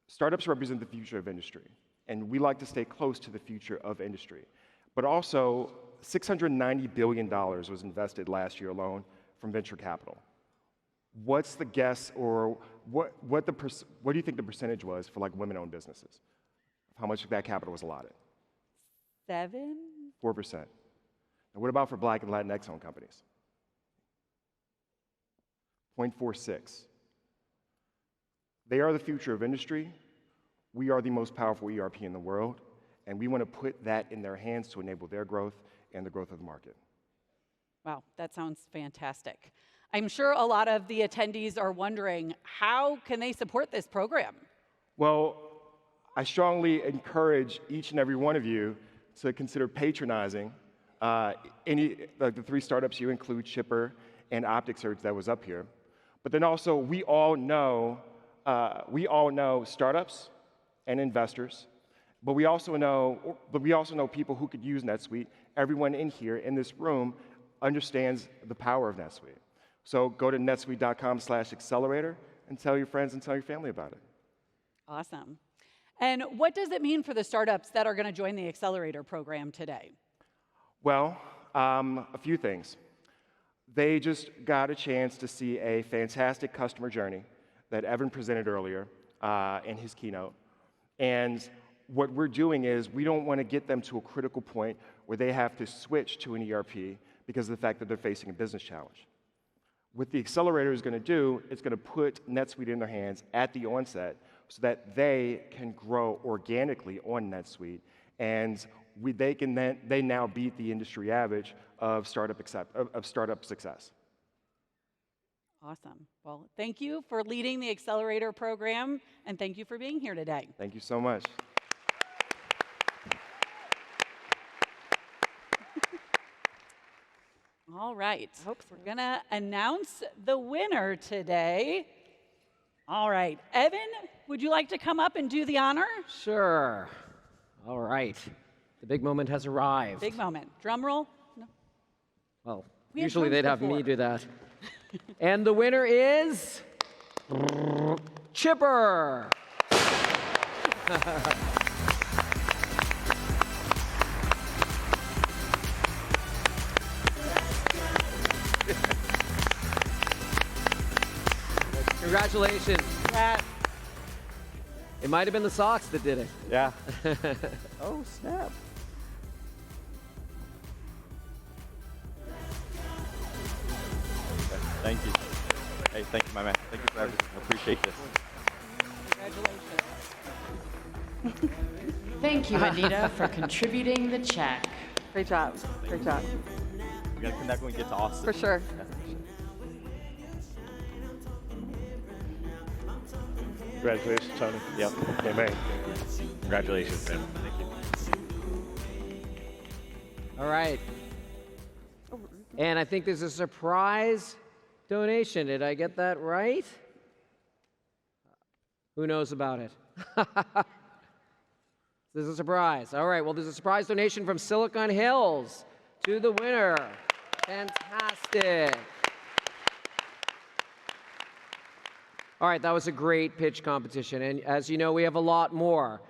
Startups represent the future of industry, and we like to stay close to the future of industry. But also, $690 billion was invested last year alone from venture capital. What's the guess, or what do you think the percentage was for like women-owned businesses? How much of that capital was allotted? 7? 4%. And what about for Black and Latinx-owned companies? 0.46. They are the future of industry. We are the most powerful ERP in the world, and we want to put that in their hands to enable their growth and the growth of the market. Wow, that sounds fantastic. I'm sure a lot of the attendees are wondering, how can they support this program? Well, I strongly encourage each and every one of you to consider patronizing the 3 startups you include, Shipper and OpticSurge that was up here. But then also, we all know startups and investors, but we also know people who could use NetSuite. Everyone in here, in this room, understands the power of NetSuite. So go to netsuite.com/accelerator and tell your friends and tell your family about it. Awesome. And what does it mean for the startups that are going to join the accelerator program today? Well, a few things. They just got a chance to see a fantastic customer journey that Evan presented earlier in his keynote. And what we're doing is we don't want to get them to a critical point where they have to switch to an ERP because of the fact that they're facing a business challenge. What the accelerator is going to do, it's going to put NetSuite in their hands at the onset so that they can grow organically on NetSuite, and they now beat the industry average of startup success. Awesome. Well, thank you for leading the accelerator program, and thank you for being here today. Thank you so much. All right. We're going to announce the winner today. All right. Evan, would you like to come up and do the honor? Sure. All right. The big moment has arrived. Big moment. Drum roll. No. Well, We had usually drums they'd have before. me do that. And the winner is Chipper. Congratulations. Congrats. It might have been the socks that did it. Yeah. Oh, snap. Thank you. Hey, thank you, my man. Thank you for everything. I appreciate this. Congratulations. Thank you, Anita, for contributing the check. Great job. Great job. We got to connect when we get to Austin. For sure. Yeah. Congratulations, Tony. Yep. Amen. Congratulations, man. Thank you. All right. And I think there's a surprise donation. Did I get that right? Who knows about it? There's a surprise. All right, well, there's a surprise donation from Silicon Hills to the winner. Fantastic. All right, that was a great pitch competition. And as you know, we have a lot more.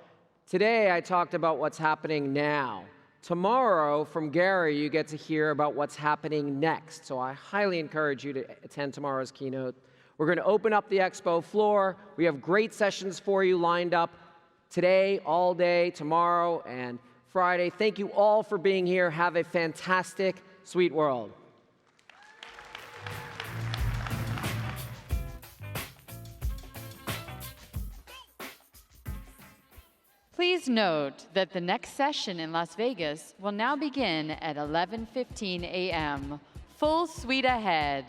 Today, I talked about what's happening now. Tomorrow, from Gary, you get to hear about what's happening next. So I highly encourage you to attend tomorrow's keynote. We're going to open up the expo floor. We have great sessions for you lined up today, all day, tomorrow, and Friday. Thank you all for being here. Have a fantastic SuiteWorld. Please note that the next session in Las Vegas will now begin at 11:15 a.m. Full suite ahead.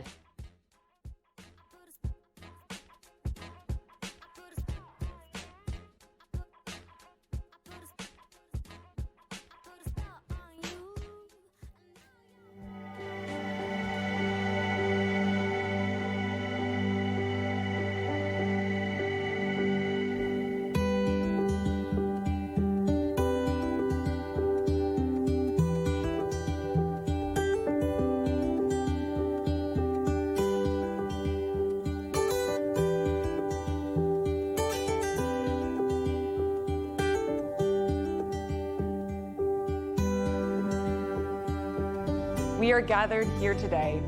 We are gathered here today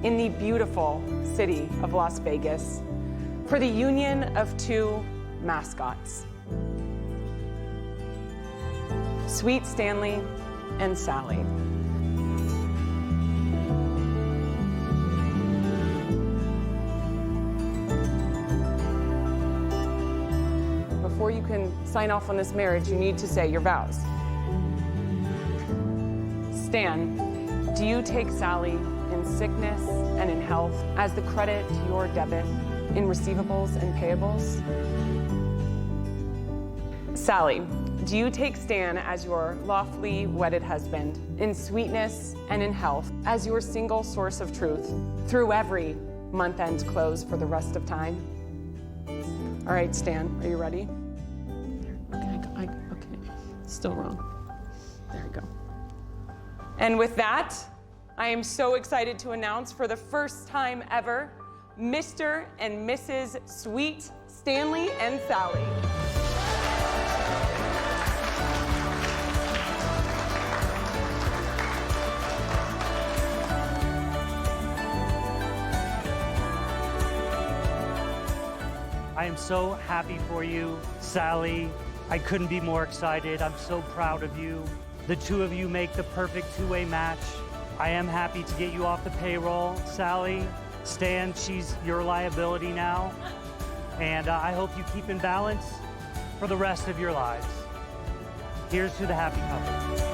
in the beautiful city of Las Vegas for the union of two mascots, Sweet Stanley and Sally. Before you can sign off on this marriage, you need to say your vows. Stan, do you take Sally in sickness and in health as the credit to your debit in receivables and payables? Sally, do you take Stan as your lawfully wedded husband in sweetness and in health as your single source of truth through every month-end close for the rest of time? All right, Stan, are you ready? Okay, still wrong. There we go. And with that, I am so excited to announce for the first time ever, Mr. and Mrs. Sweet Stanley and Sally. I am so happy for you. Sally, I couldn't be more excited. I'm so proud of you. The two of you make the perfect two-way match. I am happy to get you off the payroll. Sally, Stan, she's your liability now. And I hope you keep in balance for the rest of your lives. Here's to the happy couple.